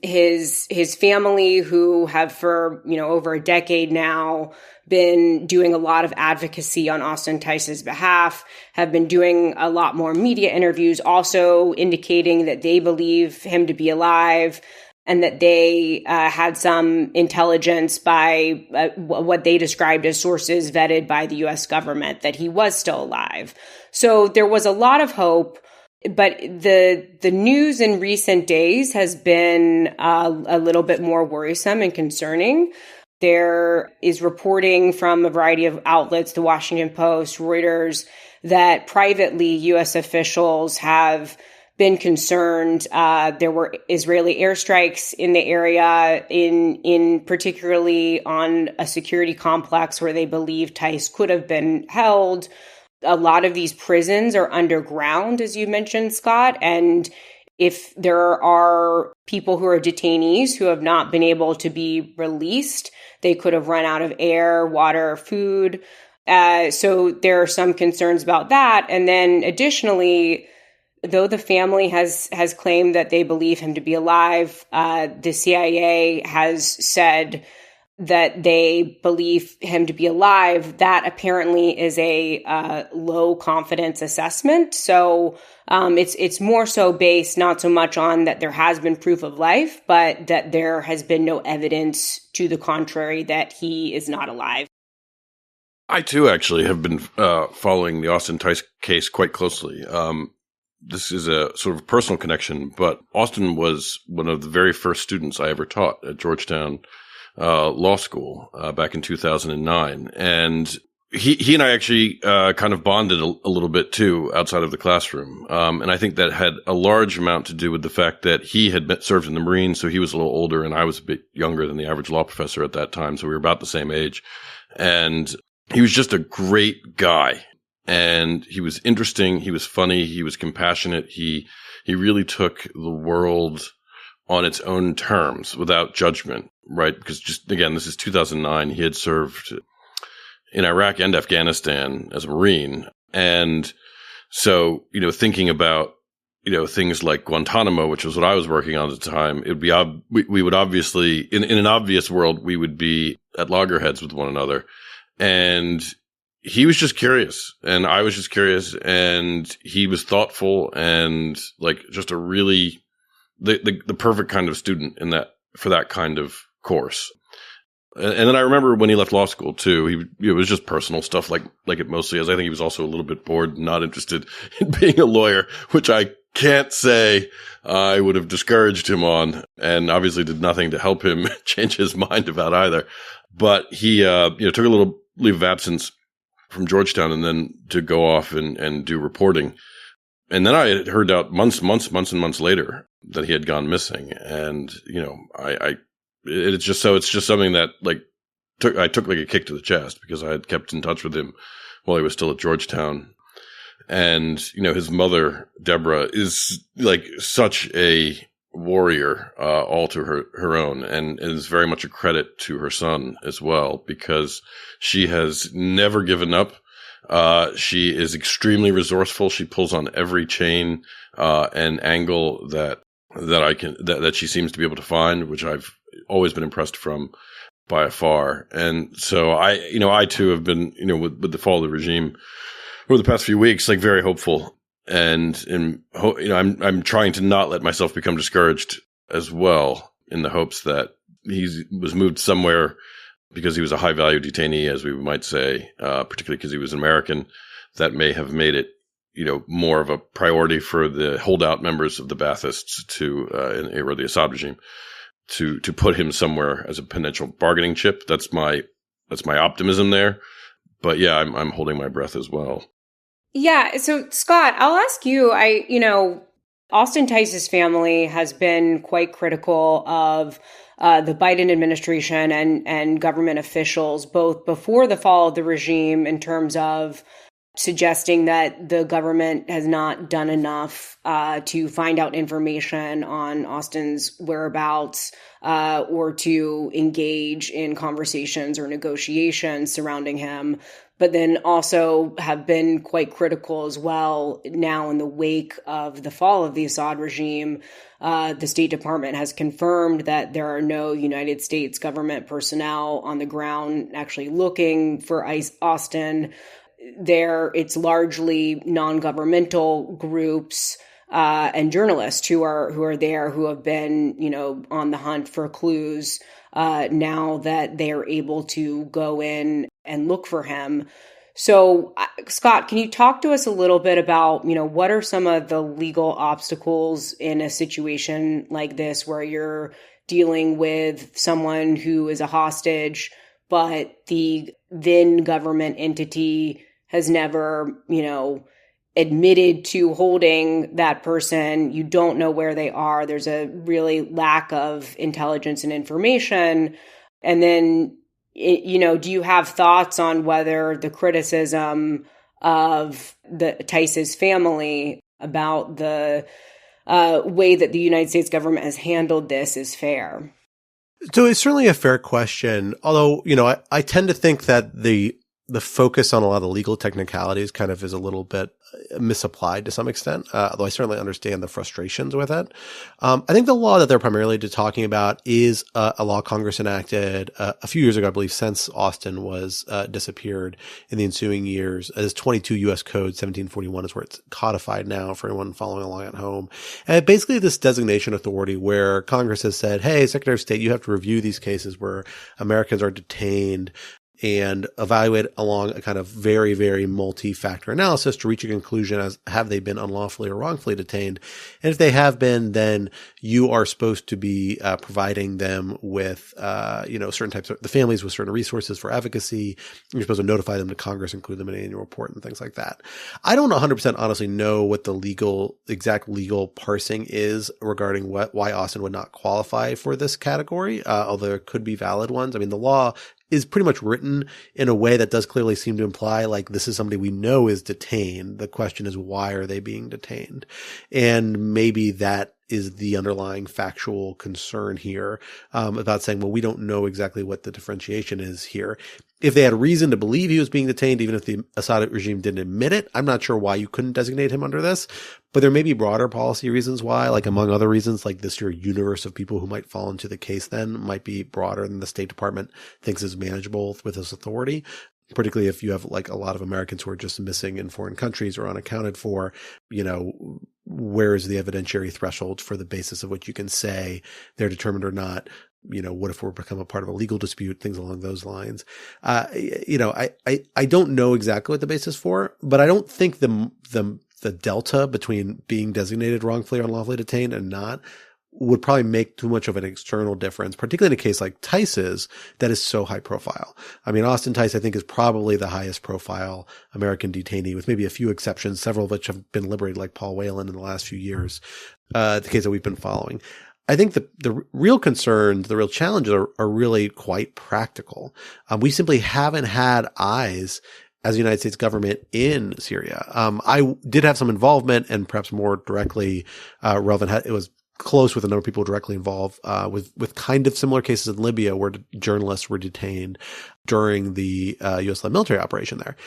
His family, who have for over a decade now been doing a lot of advocacy on Austin Tice's behalf, have been doing a lot more media interviews, also indicating that they believe him to be alive and that they had some intelligence by what they described as sources vetted by the U.S. government that he was still alive. So there was a lot of hope. But the news in recent days has been a little bit more worrisome and concerning. There is reporting from a variety of outlets, the Washington Post, Reuters, that privately U.S. officials have been concerned. There were Israeli airstrikes in the area, in particularly on a security complex where they believe Tice could have been held. A lot of these prisons are underground, as you mentioned, Scott. And if there are people who are detainees who have not been able to be released, they could have run out of air, water, food. So there are some concerns about that. And then additionally, though the family has claimed that they believe him to be alive, the CIA has said that they believe him to be alive. That apparently is a low confidence assessment. So it's more so based not so much on that there has been proof of life, but that there has been no evidence to the contrary that he is not alive. I too actually have been following the Austin Tice case quite closely. This is a sort of personal connection, but Austin was one of the very first students I ever taught at Georgetown law school back in 2009. And he and I actually kind of bonded a little bit too outside of the classroom. And I think that had a large amount to do with the fact that he had served in the Marines, so he was a little older and I was a bit younger than the average law professor at that time. So we were about the same age. And he was just a great guy. And he was interesting. He was funny. He was compassionate. He really took the world on its own terms without judgment, right? Because just, again, this is 2009. He had served in Iraq and Afghanistan as a Marine. And so, thinking about, things like Guantanamo, which was what I was working on at the time, it would be, we would obviously, in an obvious world, we would be at loggerheads with one another. And he was just curious and I was just curious and he was thoughtful and like just a really, the perfect kind of student for that kind of course. And then I remember when he left law school too, it was just personal stuff like it mostly is. I think he was also a little bit bored, not interested in being a lawyer, which I can't say I would have discouraged him on, and obviously did nothing to help him change his mind about either. But he, took a little leave of absence from Georgetown and then to go off and do reporting. And then I had heard out months and months later that he had gone missing. And, it's just something that I took like a kick to the chest because I had kept in touch with him while he was still at Georgetown. And, his mother, Deborah, is like such a warrior, all to her own, and is very much a credit to her son as well, because she has never given up. She is extremely resourceful. She pulls on every chain, and angle that she seems to be able to find, which I've always been impressed from by afar. And so I too have been, with the fall of the regime over the past few weeks, like very hopeful. And I'm trying to not let myself become discouraged as well, in the hopes that he was moved somewhere because he was a high value detainee, as we might say, particularly because he was an American, that may have made it, more of a priority for the holdout members of the Baathists or the Assad regime to put him somewhere as a potential bargaining chip. That's my optimism there. But yeah, I'm holding my breath as well. Yeah. So Scott, I'll ask you, Austin Tice's family has been quite critical of the Biden administration and government officials, both before the fall of the regime in terms of suggesting that the government has not done enough to find out information on Austin's whereabouts or to engage in conversations or negotiations surrounding him, but then also have been quite critical as well now in the wake of the fall of the Assad regime. The State Department has confirmed that there are no United States government personnel on the ground actually looking for Austin. It's largely non-governmental groups and journalists who are there, who have been, on the hunt for clues now that they are able to go in and look for him. So, Scott, can you talk to us a little bit about, what are some of the legal obstacles in a situation like this where you're dealing with someone who is a hostage, but the then government entity has never, admitted to holding that person. You don't know where they are. There's a really lack of intelligence and information. And then, do you have thoughts on whether the criticism of the Tice's family about the way that the United States government has handled this is fair? So it's certainly a fair question. Although, I tend to think that the focus on a lot of legal technicalities kind of is a little bit misapplied to some extent, although I certainly understand the frustrations with it. I think the law that they're primarily talking about is a law Congress enacted a few years ago, I believe, since Austin was disappeared in the ensuing years. As 22 U.S. Code 1741 is where it's codified now for anyone following along at home. And basically this designation authority where Congress has said, hey, Secretary of State, you have to review these cases where Americans are detained and evaluate along a kind of very, very multi-factor analysis to reach a conclusion as have they been unlawfully or wrongfully detained. And if they have been, then you are supposed to be providing them with, certain types of the families with certain resources for advocacy. You're supposed to notify them to Congress, include them in an annual report and things like that. I don't 100% honestly know what the exact legal parsing is regarding why Austin would not qualify for this category, although there could be valid ones. I mean, the law is pretty much written in a way that does clearly seem to imply like this is somebody we know is detained. The question is, why are they being detained? And maybe that is the underlying factual concern here, about saying, well, we don't know exactly what the differentiation is here. If they had reason to believe he was being detained, even if the Assad regime didn't admit it, I'm not sure why you couldn't designate him under this, but there may be broader policy reasons why, like among other reasons, like this your universe of people who might fall into the case then might be broader than the State Department thinks is manageable with this authority. Particularly if you have like a lot of Americans who are just missing in foreign countries or unaccounted for, where is the evidentiary threshold for the basis of what you can say they're determined or not? What if we're become a part of a legal dispute, things along those lines. I don't know exactly what the basis for, but I don't think the delta between being designated wrongfully or unlawfully detained and not would probably make too much of an external difference, particularly in a case like Tice's that is so high profile. I mean, Austin Tice, I think, is probably the highest profile American detainee, with maybe a few exceptions, several of which have been liberated, like Paul Whelan in the last few years, the case that we've been following. I think the real concerns, the real challenges are really quite practical. We simply haven't had eyes as the United States government in Syria. I did have some involvement and perhaps more directly relevant. It was close with a number of people directly involved with kind of similar cases in Libya where journalists were detained during the U.S.-led military operation there.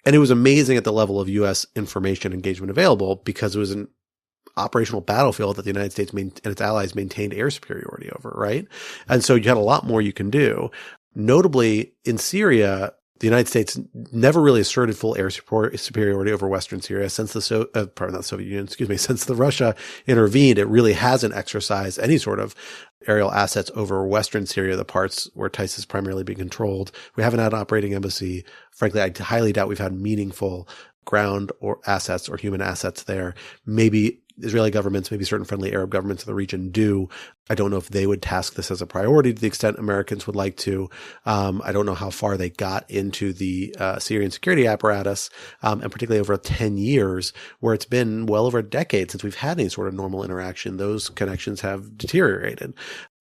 And it was amazing at the level of U.S. information engagement available because it was an operational battlefield that the United States and its allies maintained air superiority over, right? And so you had a lot more you can do. Notably, in Syria, the United States never really asserted full air superiority over Western Syria since since the Russia intervened. It really hasn't exercised any sort of aerial assets over Western Syria, the parts where Tice is primarily being controlled. We haven't had an operating embassy. Frankly, I highly doubt we've had meaningful ground or assets or human assets there. Maybe Israeli governments, maybe certain friendly Arab governments in the region do, I don't know if they would task this as a priority to the extent Americans would like to. I don't know how far they got into the Syrian security apparatus, and particularly over 10 years, where it's been well over a decade since we've had any sort of normal interaction. Those connections have deteriorated.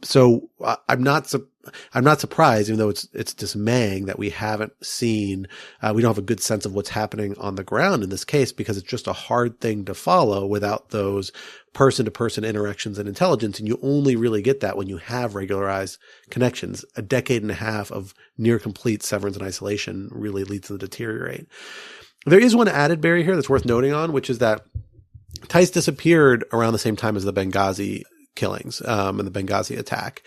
So I'm not surprised, even though it's dismaying that we haven't seen, we don't have a good sense of what's happening on the ground in this case, because it's just a hard thing to follow without those person-to-person interactions and intelligence. And you only really get that when you have regularized connections. A decade and a half of near complete severance and isolation really leads them to deteriorate. There is one added barrier here that's worth noting on, which is that Tice disappeared around the same time as the Benghazi killings, and the Benghazi attack.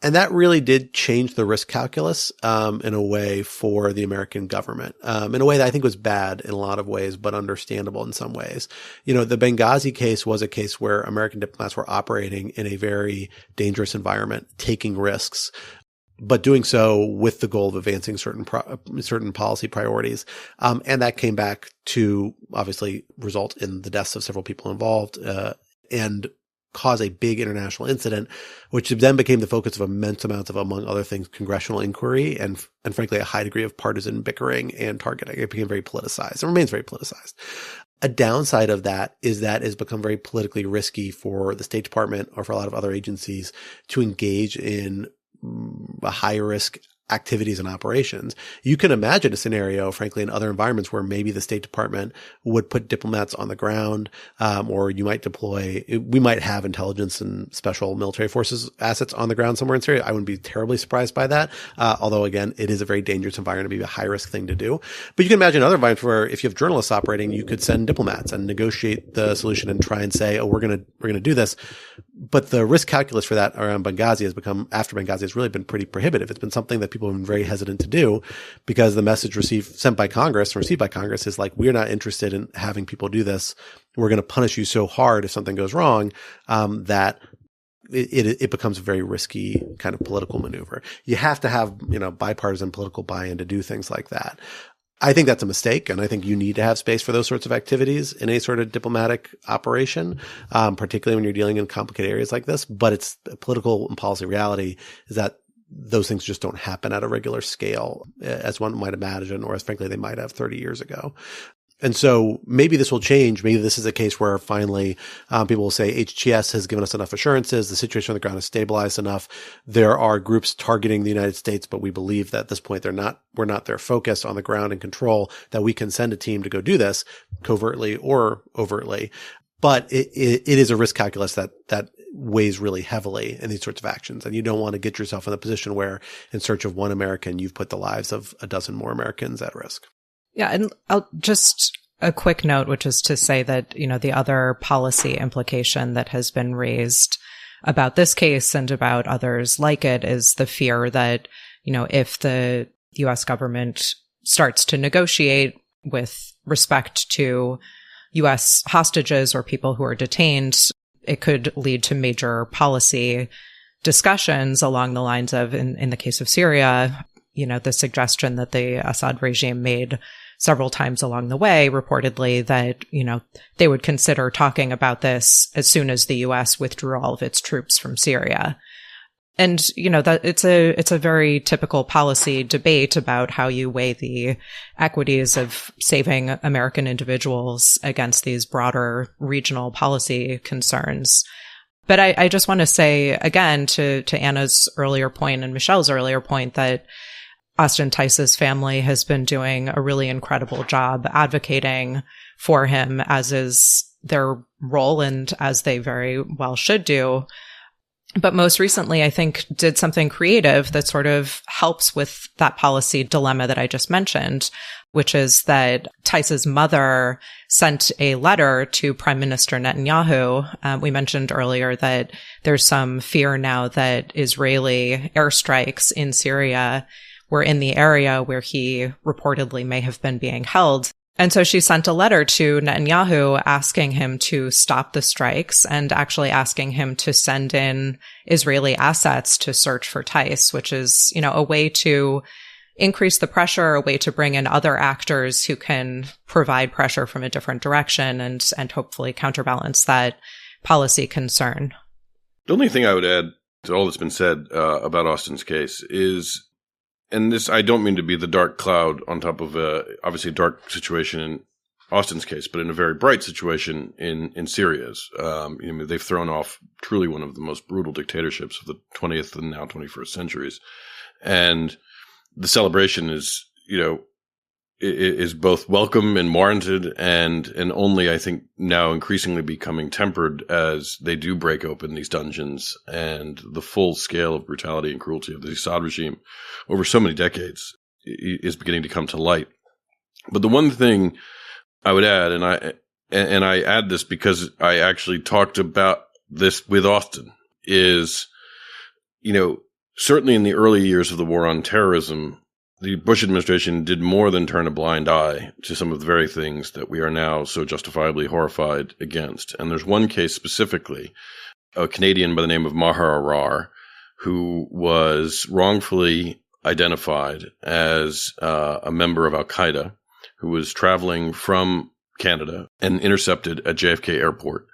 And that really did change the risk calculus, in a way for the American government, in a way that I think was bad in a lot of ways, but understandable in some ways. You know, the Benghazi case was a case where American diplomats were operating in a very dangerous environment, taking risks, but doing so with the goal of advancing certain policy priorities. And that came back to obviously result in the deaths of several people involved, and cause a big international incident, which then became the focus of immense amounts of, among other things, congressional inquiry and frankly, a high degree of partisan bickering and targeting. It became very politicized and remains very politicized. A downside of that is that it's become very politically risky for the State Department or for a lot of other agencies to engage in a high risk activities and operations. You can imagine a scenario, frankly, in other environments where maybe the State Department would put diplomats on the ground, or we might have intelligence and special military forces assets on the ground somewhere in Syria. I wouldn't be terribly surprised by that. Although again, it is a very dangerous environment to be a high risk thing to do. But you can imagine other environments where if you have journalists operating, you could send diplomats and negotiate the solution and try and say, oh, we're going to do this. But the risk calculus for that around Benghazi after Benghazi has really been pretty prohibitive. It's been something that people have been very hesitant to do because the message received by Congress is like, we're not interested in having people do this. We're going to punish you so hard if something goes wrong, that it becomes a very risky kind of political maneuver. You have to have, bipartisan political buy-in to do things like that. I think that's a mistake, and I think you need to have space for those sorts of activities in any sort of diplomatic operation, particularly when you're dealing in complicated areas like this. But it's political and policy reality is that those things just don't happen at a regular scale as one might imagine, or as frankly they might have 30 years ago. And so maybe this will change. Maybe this is a case where finally people will say HTS has given us enough assurances. The situation on the ground is stabilized enough. There are groups targeting the United States, but we believe that at this point we're not there focused on the ground and control, that we can send a team to go do this covertly or overtly. But it is a risk calculus that weighs really heavily in these sorts of actions. And you don't want to get yourself in a position where in search of one American, you've put the lives of a dozen more Americans at risk. Yeah, and I'll just a quick note, which is to say that, the other policy implication that has been raised about this case and about others like it is the fear that, if the U.S. government starts to negotiate with respect to U.S. hostages or people who are detained, it could lead to major policy discussions along the lines of, in the case of Syria, the suggestion that the Assad regime made several times along the way, reportedly, that, they would consider talking about this as soon as the U.S. withdrew all of its troops from Syria. And, that it's a very typical policy debate about how you weigh the equities of saving American individuals against these broader regional policy concerns. But I just want to say again to Anna's earlier point and Michel's earlier point that Austin Tice's family has been doing a really incredible job advocating for him, as is their role and as they very well should do. But most recently, I think, did something creative that sort of helps with that policy dilemma that I just mentioned, which is that Tice's mother sent a letter to Prime Minister Netanyahu. We mentioned earlier that there's some fear now that Israeli airstrikes in Syria were in the area where he reportedly may have been being held. And so she sent a letter to Netanyahu asking him to stop the strikes and actually asking him to send in Israeli assets to search for Tice, which is, a way to increase the pressure, a way to bring in other actors who can provide pressure from a different direction and hopefully counterbalance that policy concern. The only thing I would add to all that's been said about Austin's case is, and this, I don't mean to be the dark cloud on top of obviously a dark situation in Austin's case, but in a very bright situation in Syria's. They've thrown off truly one of the most brutal dictatorships of the 20th and now 21st centuries. And the celebration is both welcome and warranted, and only, I think, now increasingly becoming tempered as they do break open these dungeons, and the full scale of brutality and cruelty of the Assad regime over so many decades is beginning to come to light. But the one thing I would add, and I add this because I actually talked about this with Austin, is, certainly in the early years of the war on terrorism, the Bush administration did more than turn a blind eye to some of the very things that we are now so justifiably horrified against. And there's one case specifically, a Canadian by the name of Maher Arar, who was wrongfully identified as a member of Al-Qaeda, who was traveling from Canada and intercepted at JFK Airport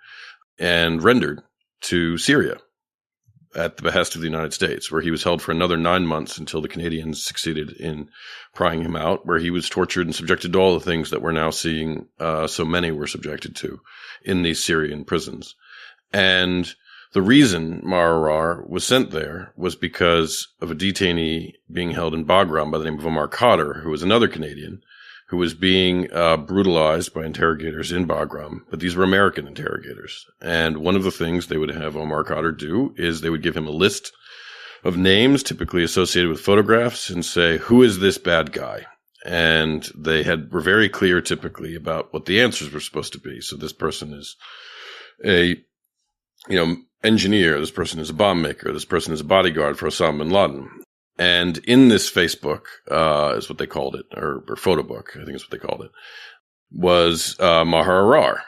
and rendered to Syria at the behest of the United States, where he was held for another 9 months until the Canadians succeeded in prying him out, where he was tortured and subjected to all the things that we're now seeing so many were subjected to in these Syrian prisons. And the reason Marar was sent there was because of a detainee being held in Bagram by the name of Omar Khadr, who was another Canadian, who was being brutalized by interrogators in Bagram, but these were American interrogators. And one of the things they would have Omar Khadr do is they would give him a list of names typically associated with photographs and say, who is this bad guy? And they were very clear typically about what the answers were supposed to be. So this person is a, engineer. This person is a bomb maker. This person is a bodyguard for Osama bin Laden. And in this Facebook, is what they called it, or photo book, I think is what they called it, was Maher Arar,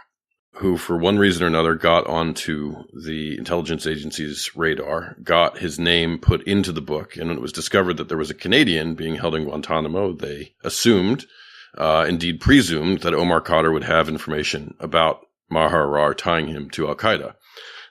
who for one reason or another got onto the intelligence agency's radar, got his name put into the book, and when it was discovered that there was a Canadian being held in Guantanamo, they assumed, indeed presumed, that Omar Khadr would have information about Maher Arar tying him to Al-Qaeda.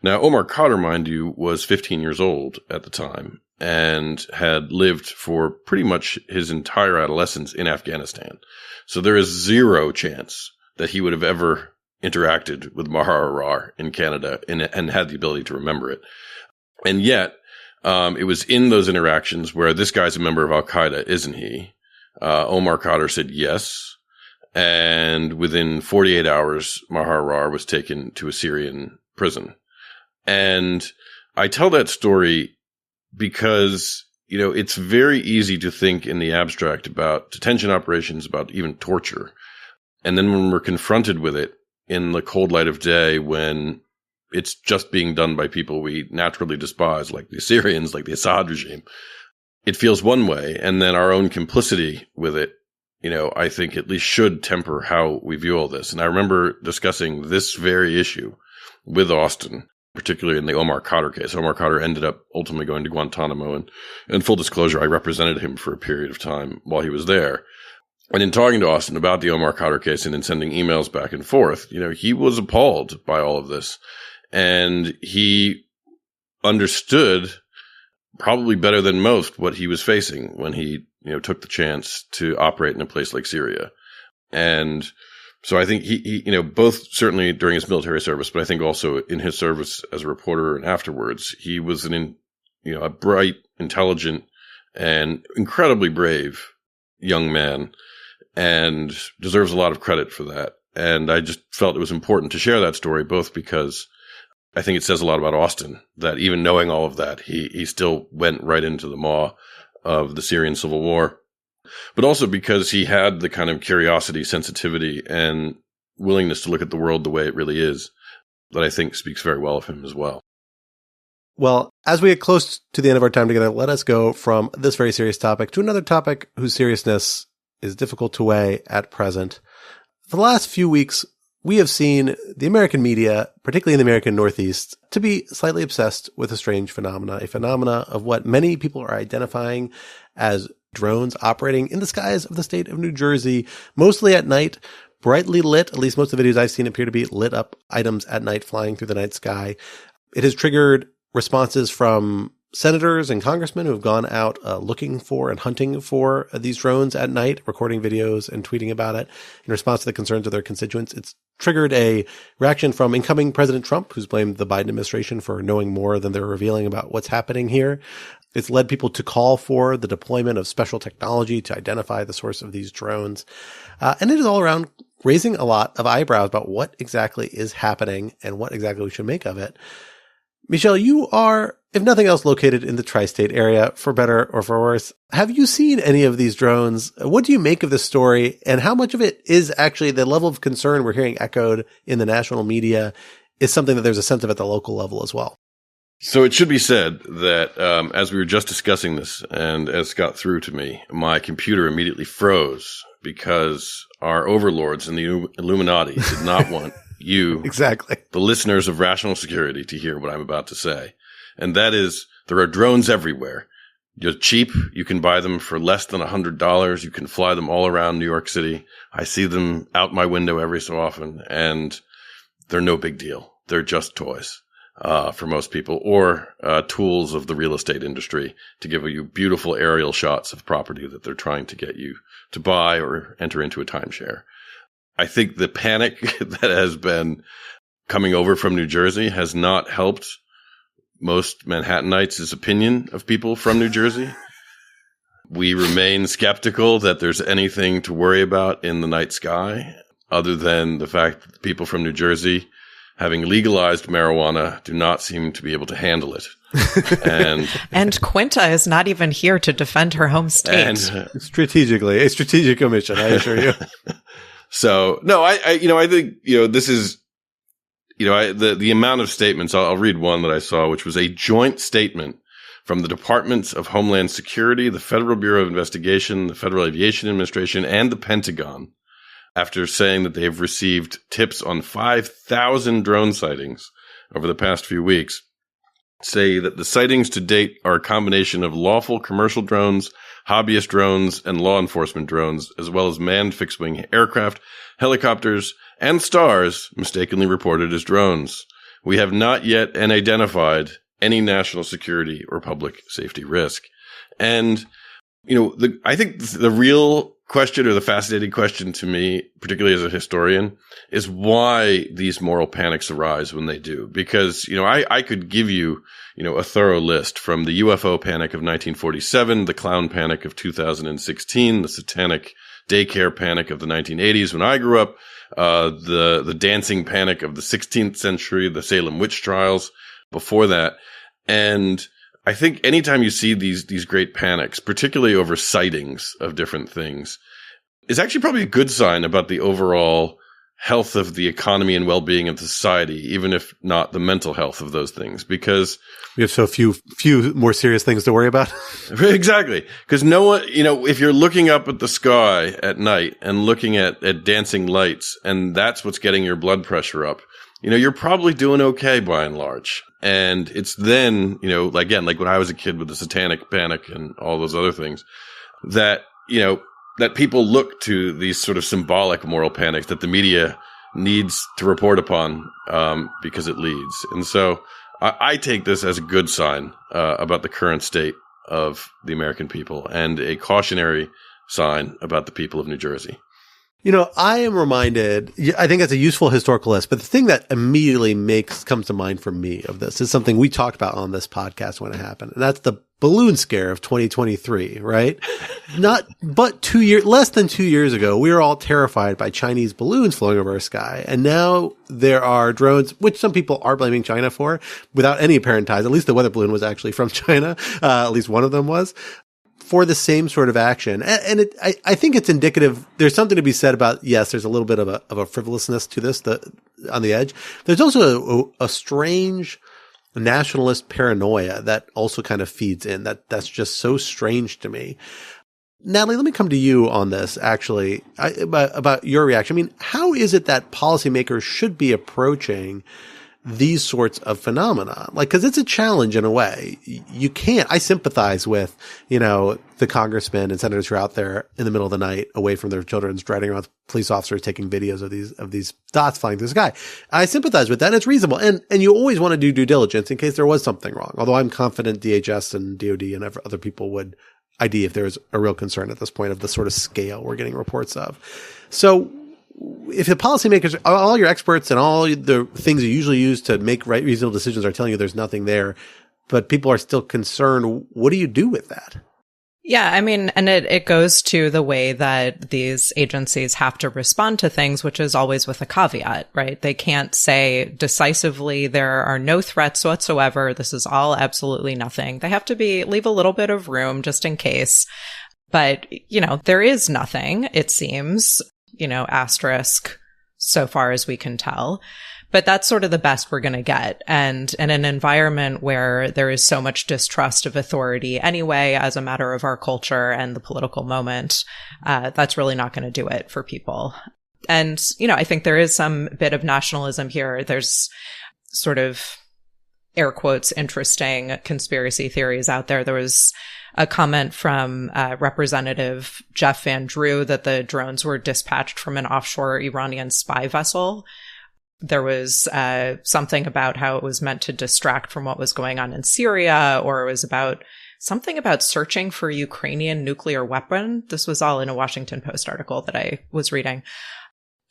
Now, Omar Khadr, mind you, was 15 years old at the time, and had lived for pretty much his entire adolescence in Afghanistan. So there is zero chance that he would have ever interacted with Maher Arar in Canada and had the ability to remember it. And yet, it was in those interactions where this guy's a member of Al-Qaeda, isn't he? Omar Khadr said yes. And within 48 hours, Maher Arar was taken to a Syrian prison. And I tell that story because, it's very easy to think in the abstract about detention operations, about even torture. And then when we're confronted with it in the cold light of day, when it's just being done by people we naturally despise, like the Syrians, like the Assad regime, it feels one way. And then our own complicity with it, I think at least should temper how we view all this. And I remember discussing this very issue with Austin, particularly in the Omar Khadr case. Omar Khadr ended up ultimately going to Guantanamo, and full disclosure, I represented him for a period of time while he was there. And in talking to Austin about the Omar Khadr case and in sending emails back and forth, he was appalled by all of this. And he understood probably better than most what he was facing when he, took the chance to operate in a place like Syria. And so I think he both certainly during his military service, but I think also in his service as a reporter and afterwards, he was a bright, intelligent, and incredibly brave young man, and deserves a lot of credit for that. And I just felt it was important to share that story, both because I think it says a lot about Austin, that even knowing all of that, he still went right into the maw of the Syrian civil war. But also because he had the kind of curiosity, sensitivity, and willingness to look at the world the way it really is that I think speaks very well of him as well. Well, as we get close to the end of our time together, let us go from this very serious topic to another topic whose seriousness is difficult to weigh at present. For the last few weeks, we have seen the American media, particularly in the American Northeast, to be slightly obsessed with a strange phenomena, a phenomena of what many people are identifying as drones operating in the skies of the state of New Jersey, mostly at night, brightly lit. At least most of the videos I've seen appear to be lit up items at night flying through the night sky. It has triggered responses from senators and congressmen who have gone out looking for and hunting for these drones at night, recording videos and tweeting about it in response to the concerns of their constituents. It's triggered a reaction from incoming President Trump, who's blamed the Biden administration for knowing more than they're revealing about what's happening here. It's led people to call for the deployment of special technology to identify the source of these drones. And it is all around raising a lot of eyebrows about what exactly is happening and what exactly we should make of it. Michel, you are, if nothing else, located in the tri-state area, for better or for worse. Have you seen any of these drones? What do you make of this story? And how much of it is actually the level of concern we're hearing echoed in the national media is something that there's a sense of at the local level as well? So it should be said that as we were just discussing this and as it got through to me, my computer immediately froze because our overlords in the Illuminati did not want you, exactly, the listeners of Rational Security, to hear what I'm about to say. And that is, there are drones everywhere. They're cheap. You can buy them for less than $100. You can fly them all around New York City. I see them out my window every so often, and they're no big deal. They're just toys for most people, or tools of the real estate industry to give you beautiful aerial shots of property that they're trying to get you to buy or enter into a timeshare. I think the panic that has been coming over from New Jersey has not helped most Manhattanites' opinion of people from New Jersey. We remain skeptical that there's anything to worry about in the night sky, other than the fact that the people from New Jersey, having legalized marijuana, do not seem to be able to handle it. And Quinta is not even here to defend her home state. And strategically, a strategic omission, I assure you. So, no, I think, this is, the amount of statements, I'll read one that I saw, which was a joint statement from the Departments of Homeland Security, the Federal Bureau of Investigation, the Federal Aviation Administration, and the Pentagon, after saying that they have received tips on 5,000 drone sightings over the past few weeks, say that the sightings to date are a combination of lawful commercial drones, hobbyist drones, and law enforcement drones, as well as manned fixed-wing aircraft, helicopters, and stars mistakenly reported as drones. We have not yet identified any national security or public safety risk. And, I think the real question, or the fascinating question to me, particularly as a historian, is why these moral panics arise when they do. Because, I could give you, a thorough list from the UFO panic of 1947, the clown panic of 2016, the satanic daycare panic of the 1980s when I grew up, the dancing panic of the 16th century, the Salem witch trials before that. And I think anytime you see these great panics, particularly over sightings of different things, is actually probably a good sign about the overall health of the economy and well-being of the society, even if not the mental health of those things, because we have so few more serious things to worry about. Exactly. Because no one, if you're looking up at the sky at night and looking at dancing lights, and that's what's getting your blood pressure up, you're probably doing okay by and large. And it's then, again, like when I was a kid with the satanic panic and all those other things, that, that people look to these sort of symbolic moral panics that the media needs to report upon because it leads. And so I take this as a good sign about the current state of the American people, and a cautionary sign about the people of New Jersey. I am reminded, I think that's a useful historical list, but the thing that immediately comes to mind for me of this is something we talked about on this podcast when it happened. And that's the balloon scare of 2023, right? Less than 2 years ago, we were all terrified by Chinese balloons flying over our sky. And now there are drones, which some people are blaming China for, without any apparent ties. At least the weather balloon was actually from China. At least one of them was, for the same sort of action. And I think it's indicative. There's something to be said about, yes, there's a little bit of a frivolousness to this on the edge. There's also a strange nationalist paranoia that also kind of feeds in. That's just so strange to me. Natalie, let me come to you on this, actually, about your reaction. I mean, how is it that policymakers should be approaching these sorts of phenomena. Like, cause it's a challenge in a way. You can't, I sympathize with, the congressmen and senators who are out there in the middle of the night away from their children, driving around with police officers taking videos of these dots flying through the sky. I sympathize with that. And it's reasonable. And you always want to do due diligence in case there was something wrong. Although I'm confident DHS and DOD and other people would ID if there's a real concern at this point of the sort of scale we're getting reports of. So, if the policymakers, all your experts and all the things you usually use to make reasonable decisions are telling you there's nothing there, but people are still concerned, what do you do with that? Yeah, I mean, and it goes to the way that these agencies have to respond to things, which is always with a caveat, right? They can't say decisively there are no threats whatsoever. This is all absolutely nothing. They have to leave a little bit of room just in case. But, there is nothing, it seems. Asterisk, so far as we can tell. But that's sort of the best we're going to get. And in an environment where there is so much distrust of authority anyway, as a matter of our culture and the political moment, that's really not going to do it for people. And, I think there is some bit of nationalism here. There's sort of air quotes, interesting conspiracy theories out there. There was a comment from Representative Jeff Van Drew that the drones were dispatched from an offshore Iranian spy vessel. There was something about how it was meant to distract from what was going on in Syria, or it was about something about searching for a Ukrainian nuclear weapon. This was all in a Washington Post article that I was reading.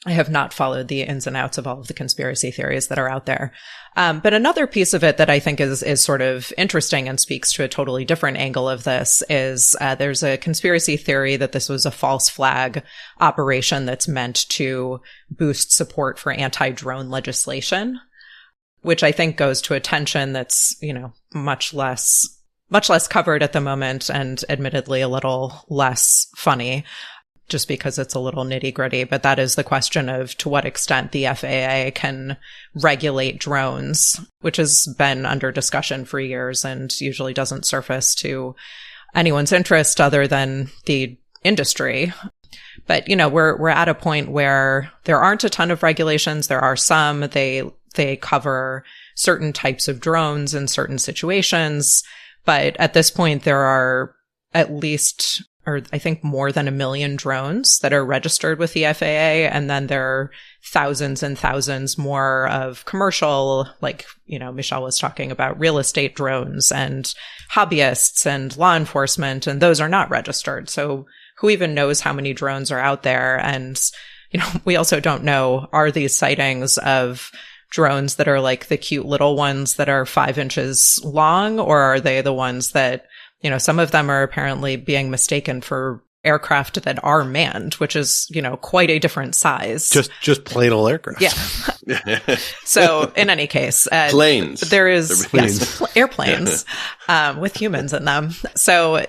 I have not followed the ins and outs of all of the conspiracy theories that are out there. But another piece of it that I think is sort of interesting and speaks to a totally different angle of this is there's a conspiracy theory that this was a false flag operation that's meant to boost support for anti-drone legislation, which I think goes to a tension that's, much less covered at the moment and admittedly a little less funny, just because it's a little nitty gritty. But that is the question of to what extent the FAA can regulate drones, which has been under discussion for years and usually doesn't surface to anyone's interest other than the industry. But, we're at a point where there aren't a ton of regulations. There are some. They cover certain types of drones in certain situations. But at this point, there are at least, or I think more than 1 million drones that are registered with the FAA. And then there are thousands and thousands more of commercial, like, Michel was talking about real estate drones and hobbyists and law enforcement, and those are not registered. So who even knows how many drones are out there? And, we also don't know, are these sightings of drones that are like the cute little ones that are 5 inches long, or are they the ones that, some of them are apparently being mistaken for aircraft that are manned, which is, quite a different size. Just plain old aircraft. Yeah. So in any case, planes. There is airplanes with humans in them. So,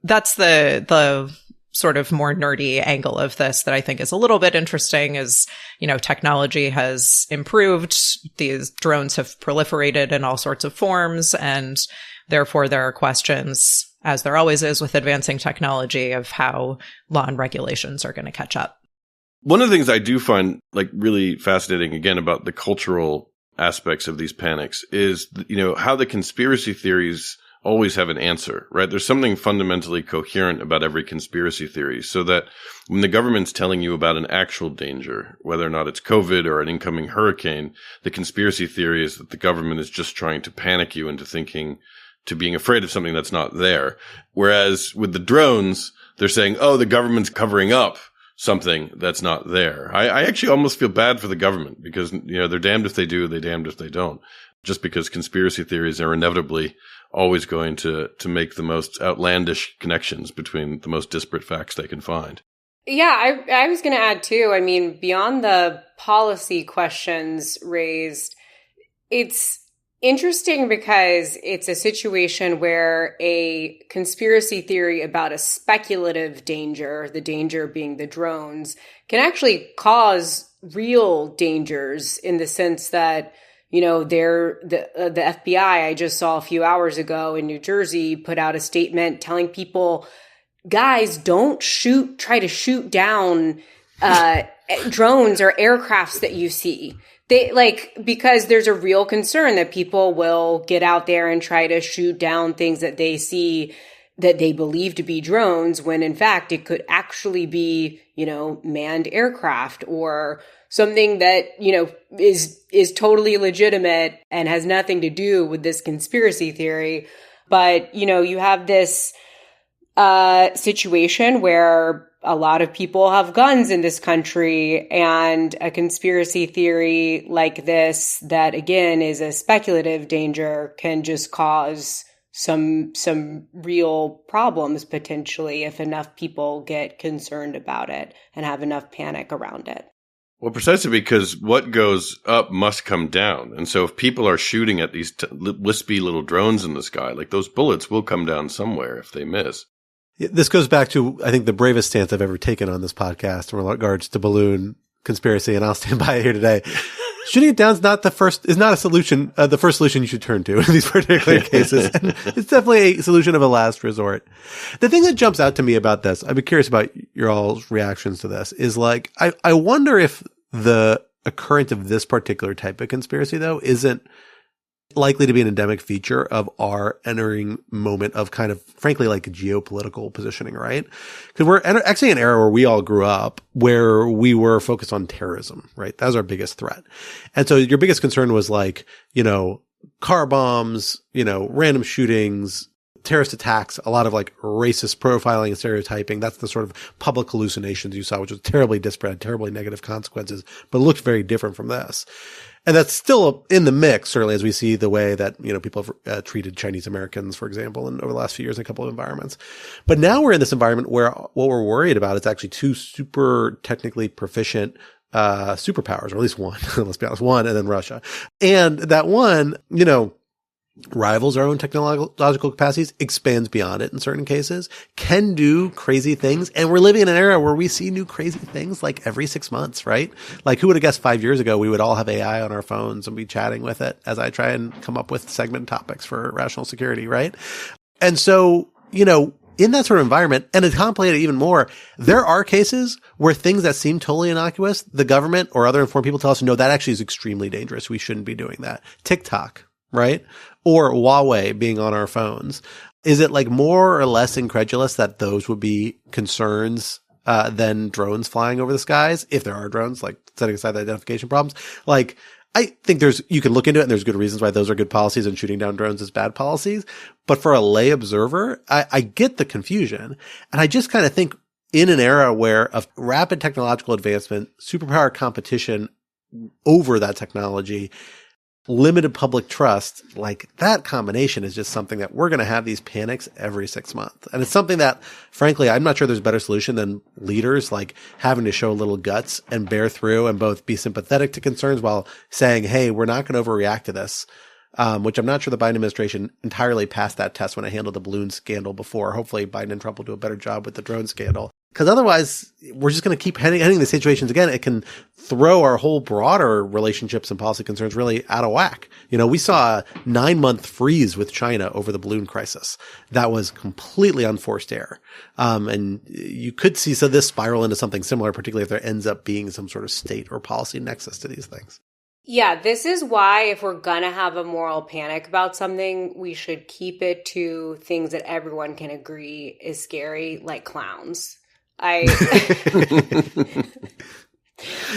that's the sort of more nerdy angle of this that I think is a little bit interesting is, technology has improved. These drones have proliferated in all sorts of forms, and therefore there are questions, as there always is with advancing technology, of how law and regulations are going to catch up. One of the things I do find really fascinating, again, about the cultural aspects of these panics is, how the conspiracy theories always have an answer, right? There's something fundamentally coherent about every conspiracy theory, so that when the government's telling you about an actual danger, whether or not it's COVID or an incoming hurricane, the conspiracy theory is that the government is just trying to panic you into being afraid of something that's not there. Whereas with the drones, they're saying, oh, the government's covering up something that's not there. I actually almost feel bad for the government because, they're damned if they do, they're damned if they don't. Just because conspiracy theories are inevitably always going to make the most outlandish connections between the most disparate facts they can find. Yeah, I was going to add too, beyond the policy questions raised, it's interesting because it's a situation where a conspiracy theory about a speculative danger, the danger being the drones, can actually cause real dangers in the sense that, the FBI, I just saw a few hours ago in New Jersey, put out a statement telling people, guys, don't try to shoot down drones or aircrafts that you see, Because there's a real concern that people will get out there and try to shoot down things that they see that they believe to be drones, when in fact it could actually be, manned aircraft or something that, is totally legitimate and has nothing to do with this conspiracy theory. But, you have this situation where a lot of people have guns in this country, and a conspiracy theory like this that, again, is a speculative danger can just cause some real problems potentially if enough people get concerned about it and have enough panic around it. Well, precisely because what goes up must come down. And so if people are shooting at these wispy little drones in the sky, like those bullets will come down somewhere if they miss. This goes back to, I think, the bravest stance I've ever taken on this podcast in regards to balloon conspiracy, and I'll stand by it here today. Shooting it down is not a solution, the first solution you should turn to in these particular cases. And it's definitely a solution of a last resort. The thing that jumps out to me about this, I'd be curious about your all's reactions to this, is like, I wonder if the occurrence of this particular type of conspiracy, though, isn't likely to be an endemic feature of our entering moment of kind of, frankly, like geopolitical positioning, right? Because we're actually in an era where we all grew up where we were focused on terrorism, right? That was our biggest threat. And so your biggest concern was like, car bombs, random shootings, terrorist attacks, a lot of like racist profiling and stereotyping. That's the sort of public hallucinations you saw, which was terribly disparate, terribly negative consequences, but looked very different from this. And that's still in the mix, certainly, as we see the way that, people have treated Chinese Americans, for example, and over the last few years in a couple of environments. But now we're in this environment where what we're worried about is actually two super technically proficient superpowers, or at least one, let's be honest, one, and then Russia. And that one, rivals our own technological capacities, expands beyond it in certain cases, can do crazy things. And we're living in an era where we see new crazy things like every 6 months, right? Like, who would have guessed 5 years ago we would all have AI on our phones and be chatting with it as I try and come up with segment topics for rational security, right? And so, in that sort of environment, and to complicate it even more, there are cases where things that seem totally innocuous, the government or other informed people tell us, no, that actually is extremely dangerous. We shouldn't be doing that. TikTok, right? Or Huawei being on our phones. Is it like more or less incredulous that those would be concerns than drones flying over the skies? If there are drones, like setting aside the identification problems. Like, I think you can look into it and there's good reasons why those are good policies and shooting down drones is bad policies. But for a lay observer, I get the confusion. And I just kind of think in an era where of rapid technological advancement, superpower competition over that technology, limited public trust, like that combination is just something that we're going to have these panics every 6 months. And it's something that, frankly, I'm not sure there's a better solution than leaders like having to show a little guts and bear through and both be sympathetic to concerns while saying, hey, we're not going to overreact to this. Which I'm not sure the Biden administration entirely passed that test when it handled the balloon scandal before. Hopefully Biden and Trump will do a better job with the drone scandal. Because otherwise, we're just going to keep heading the situations again. It can throw our whole broader relationships and policy concerns really out of whack. We saw a 9-month freeze with China over the balloon crisis. That was completely unforced error. And you could see this spiral into something similar, particularly if there ends up being some sort of state or policy nexus to these things. Yeah, this is why if we're going to have a moral panic about something, we should keep it to things that everyone can agree is scary, like clowns. Which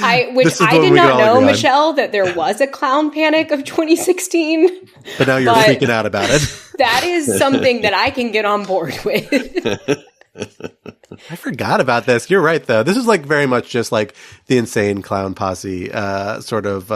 I did not know, Michel, that there was a clown panic of 2016. But now you're freaking out about it. That is something that I can get on board with. I forgot about this. You're right, though. This is like very much just like the insane clown posse sort of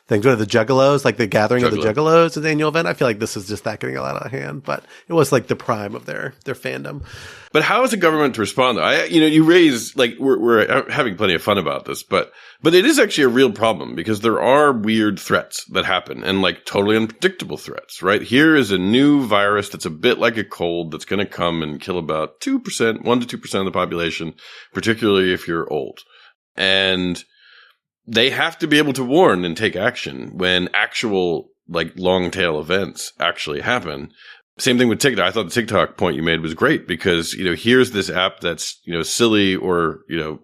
thing. What are the Juggalos? Like the gathering of the Juggalos at the annual event? I feel like this is just that getting a lot out of hand. But it was like the prime of their fandom. But how is the government to respond, though? You raise, like, we're having plenty of fun about this, but it is actually a real problem because there are weird threats that happen and, like, totally unpredictable threats, right? Here is a new virus that's a bit like a cold that's going to come and kill about 1% to 2% of the population, particularly if you're old. And they have to be able to warn and take action when actual, like, long tail events actually happen. Same thing with TikTok. I thought the TikTok point you made was great because, here's this app that's, silly or,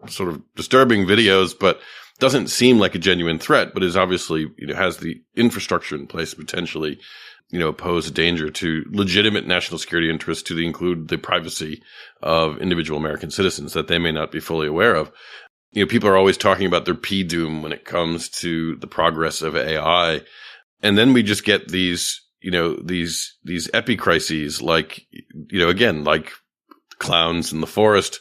sort of disturbing videos, but doesn't seem like a genuine threat, but is obviously, has the infrastructure in place to potentially, pose a danger to legitimate national security interests, to include the privacy of individual American citizens that they may not be fully aware of. People are always talking about their P-doom when it comes to the progress of AI. And then we just get these, these epicrises like, again, like clowns in the forest,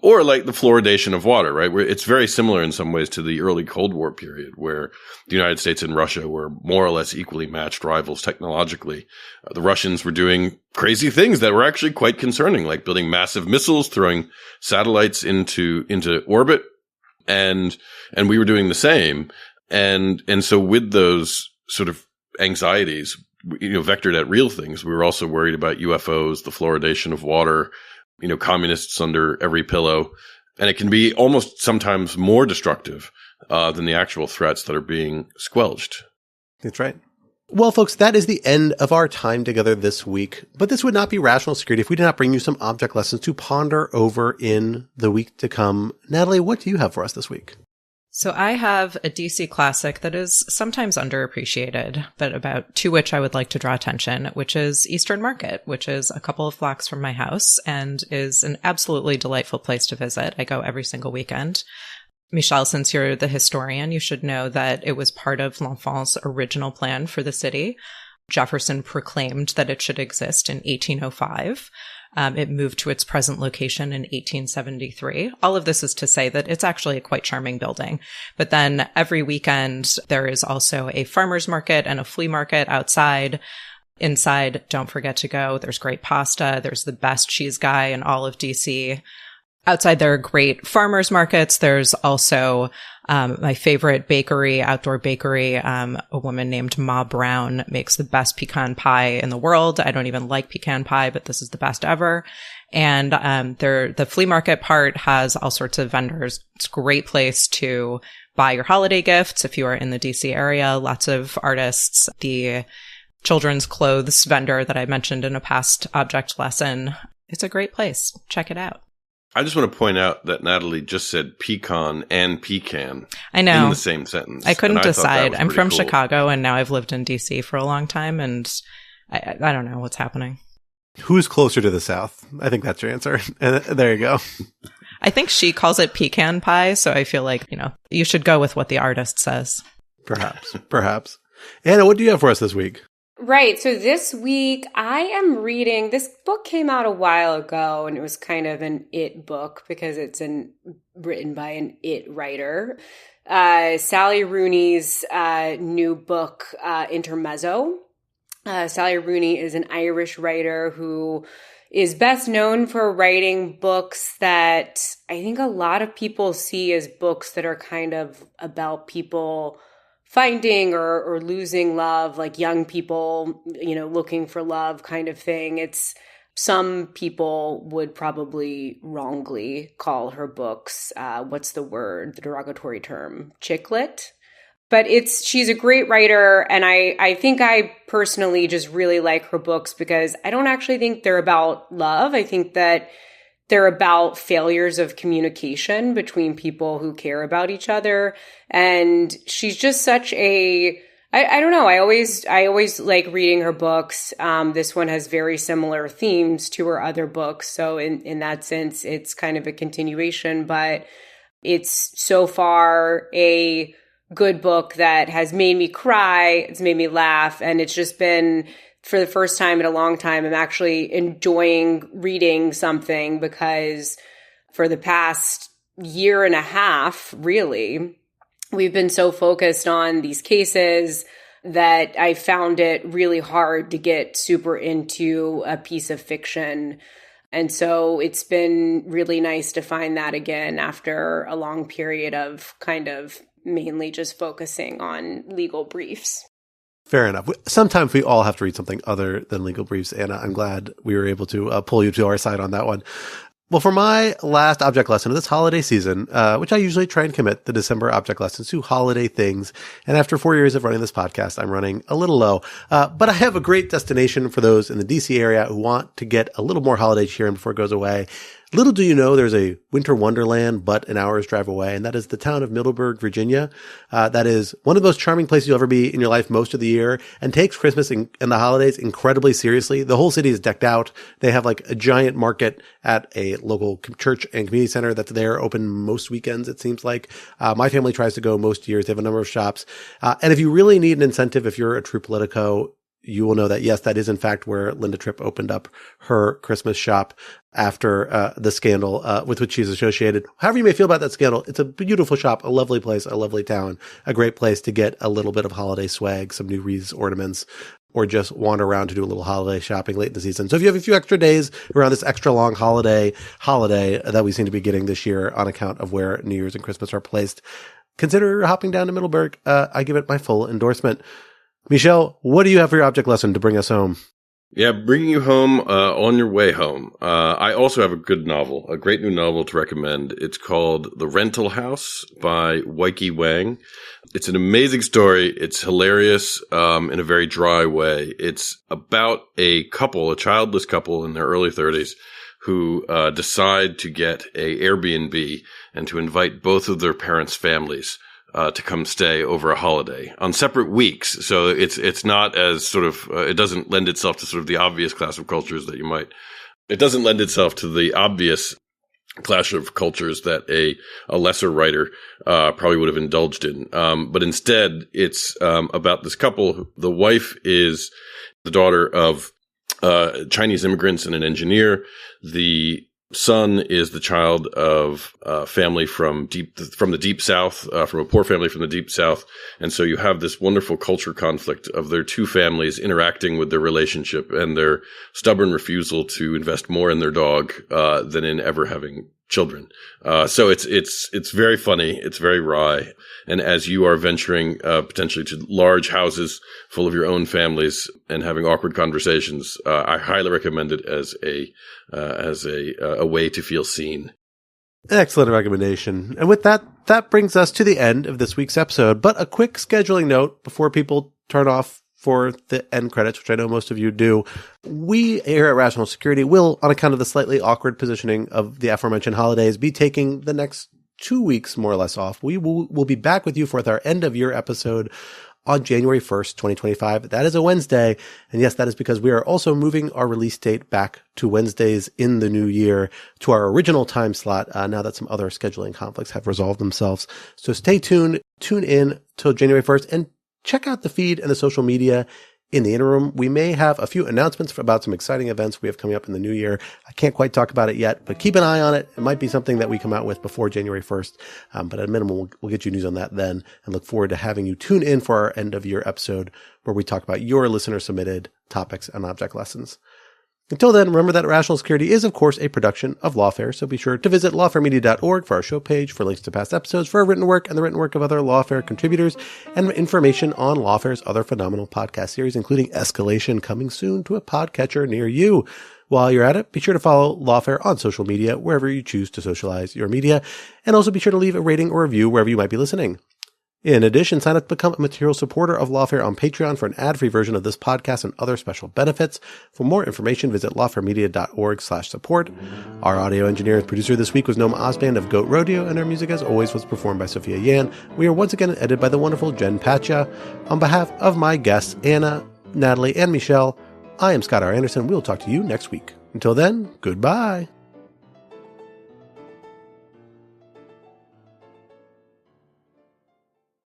or like the fluoridation of water, right? Where it's very similar in some ways to the early Cold War period, where the United States and Russia were more or less equally matched rivals technologically. The Russians were doing crazy things that were actually quite concerning, like building massive missiles, throwing satellites into orbit. And we were doing the same. And so with those sort of anxieties, vectored at real things, we were also worried about UFOs, the fluoridation of water, communists under every pillow. And it can be almost sometimes more destructive than the actual threats that are being squelched. That's right. Well, folks, that is the end of our time together this week. But this would not be Rational Security if we did not bring you some object lessons to ponder over in the week to come. Natalie, what do you have for us this week? So I have a DC classic that is sometimes underappreciated, but to which I would like to draw attention, which is Eastern Market, which is a couple of blocks from my house and is an absolutely delightful place to visit. I go every single weekend. Michel, since you're the historian, you should know that it was part of L'Enfant's original plan for the city. Jefferson proclaimed that it should exist in 1805. It moved to its present location in 1873. All of this is to say that it's actually a quite charming building. But then every weekend, there is also a farmer's market and a flea market outside. Inside, don't forget to go. There's great pasta. There's the best cheese guy in all of DC. Outside, there are great farmers markets. There's also my favorite bakery, outdoor bakery. A woman named Ma Brown makes the best pecan pie in the world. I don't even like pecan pie, but this is the best ever. And the flea market part has all sorts of vendors. It's a great place to buy your holiday gifts if you are in the DC area. Lots of artists. The children's clothes vendor that I mentioned in a past object lesson. It's a great place. Check it out. I just want to point out that Natalie just said pecan and pecan. I know. In the same sentence. I couldn't decide. I'm from cool. Chicago, and now I've lived in DC for a long time, and I don't know what's happening. Who's closer to the South? I think that's your answer. And there you go. I think she calls it pecan pie, so I feel like, you should go with what the artist says. Perhaps. Anna, what do you have for us this week? Right. So this week I am reading, this book came out a while ago and it was kind of an it book because it's written by an it writer. Sally Rooney's new book, Intermezzo. Sally Rooney is an Irish writer who is best known for writing books that I think a lot of people see as books that are kind of about people finding or losing love, like young people, looking for love kind of thing. It's some people would probably wrongly call her books, what's the word, the derogatory term, chick lit. But she's a great writer. And I think I personally just really like her books because I don't actually think they're about love. I think that they're about failures of communication between people who care about each other. And she's just such I don't know. I always like reading her books. This one has very similar themes to her other books. So in that sense, it's kind of a continuation, but it's so far a good book that has made me cry. It's made me laugh. And it's just been, for the first time in a long time, I'm actually enjoying reading something because for the past year and a half, really, we've been so focused on these cases that I found it really hard to get super into a piece of fiction. And so it's been really nice to find that again after a long period of kind of mainly just focusing on legal briefs. Fair enough. Sometimes we all have to read something other than legal briefs, Anna. I'm glad we were able to pull you to our side on that one. Well, for my last object lesson of this holiday season, which I usually try and commit the December object lessons to holiday things. And after 4 years of running this podcast, I'm running a little low. But I have a great destination for those in the DC area who want to get a little more holiday cheer in before it goes away. Little do you know, there's a winter wonderland but an hour's drive away, and that is the town of Middleburg, Virginia. That is one of the most charming places you'll ever be in your life most of the year, and takes Christmas and the holidays incredibly seriously. The whole city is decked out. They have like a giant market at a local church and community center that's there, open most weekends, it seems like. My family tries to go most years. They have a number of shops. And if you really need an incentive, if you're a true Politico, you will know that, yes, that is in fact where Linda Tripp opened up her Christmas shop after the scandal with which she's associated. However you may feel about that scandal, it's a beautiful shop, a lovely place, a lovely town, a great place to get a little bit of holiday swag, some new wreaths, ornaments, or just wander around to do a little holiday shopping late in the season. So if you have a few extra days around this extra long holiday that we seem to be getting this year on account of where New Year's and Christmas are placed, consider hopping down to Middleburg. I give it my full endorsement. Michel, what do you have for your object lesson to bring us home? Yeah, bringing you home on your way home. I also have a good novel, a great new novel to recommend. It's called The Rental House by Weike Wang. It's an amazing story. It's hilarious in a very dry way. It's about a couple, a childless couple in their early 30s who decide to get a Airbnb and to invite both of their parents' families to come stay over a holiday on separate weeks. So it's not as sort of, it doesn't lend itself to sort of the obvious clash of cultures that it doesn't lend itself to the obvious clash of cultures that a lesser writer probably would have indulged in. But instead, it's about this couple. The wife is the daughter of Chinese immigrants and an engineer. The son is the child of a family from the deep south, from a poor family from the deep south. And so you have this wonderful culture conflict of their two families interacting with their relationship and their stubborn refusal to invest more in their dog than in ever having children. So it's very funny. It's very wry. And as you are venturing potentially to large houses full of your own families and having awkward conversations, I highly recommend it as a way to feel seen. Excellent recommendation. And with that brings us to the end of this week's episode. But a quick scheduling note before people turn off for the end credits, which I know most of you do. We here at Rational Security will, on account of the slightly awkward positioning of the aforementioned holidays, be taking the next 2 weeks more or less off. We'll be back with you for our end of year episode on January 1st, 2025. That is a Wednesday. And yes, that is because we are also moving our release date back to Wednesdays in the new year to our original time slot, now that some other scheduling conflicts have resolved themselves. So stay tuned, tune in till January 1st, and check out the feed and the social media. In the interim, we may have a few announcements about some exciting events we have coming up in the new year. I can't quite talk about it yet, but keep an eye on it. It might be something that we come out with before January 1st. But at a minimum, we'll get you news on that then, and look forward to having you tune in for our end of year episode where we talk about your listener submitted topics and object lessons. Until then, remember that Rational Security is, of course, a production of Lawfare, so be sure to visit lawfaremedia.org for our show page, for links to past episodes, for our written work and the written work of other Lawfare contributors, and information on Lawfare's other phenomenal podcast series, including Escalation, coming soon to a podcatcher near you. While you're at it, be sure to follow Lawfare on social media, wherever you choose to socialize your media, and also be sure to leave a rating or review wherever you might be listening. In addition, sign up to become a material supporter of Lawfare on Patreon for an ad-free version of this podcast and other special benefits. For more information, visit lawfaremedia.org/support. Our audio engineer and producer this week was Noma Osband of Goat Rodeo, and our music, as always, was performed by Sophia Yan. We are once again edited by the wonderful Jen Patcha. On behalf of my guests, Anna, Natalie, and Michel, I am Scott R. Anderson. We'll talk to you next week. Until then, goodbye.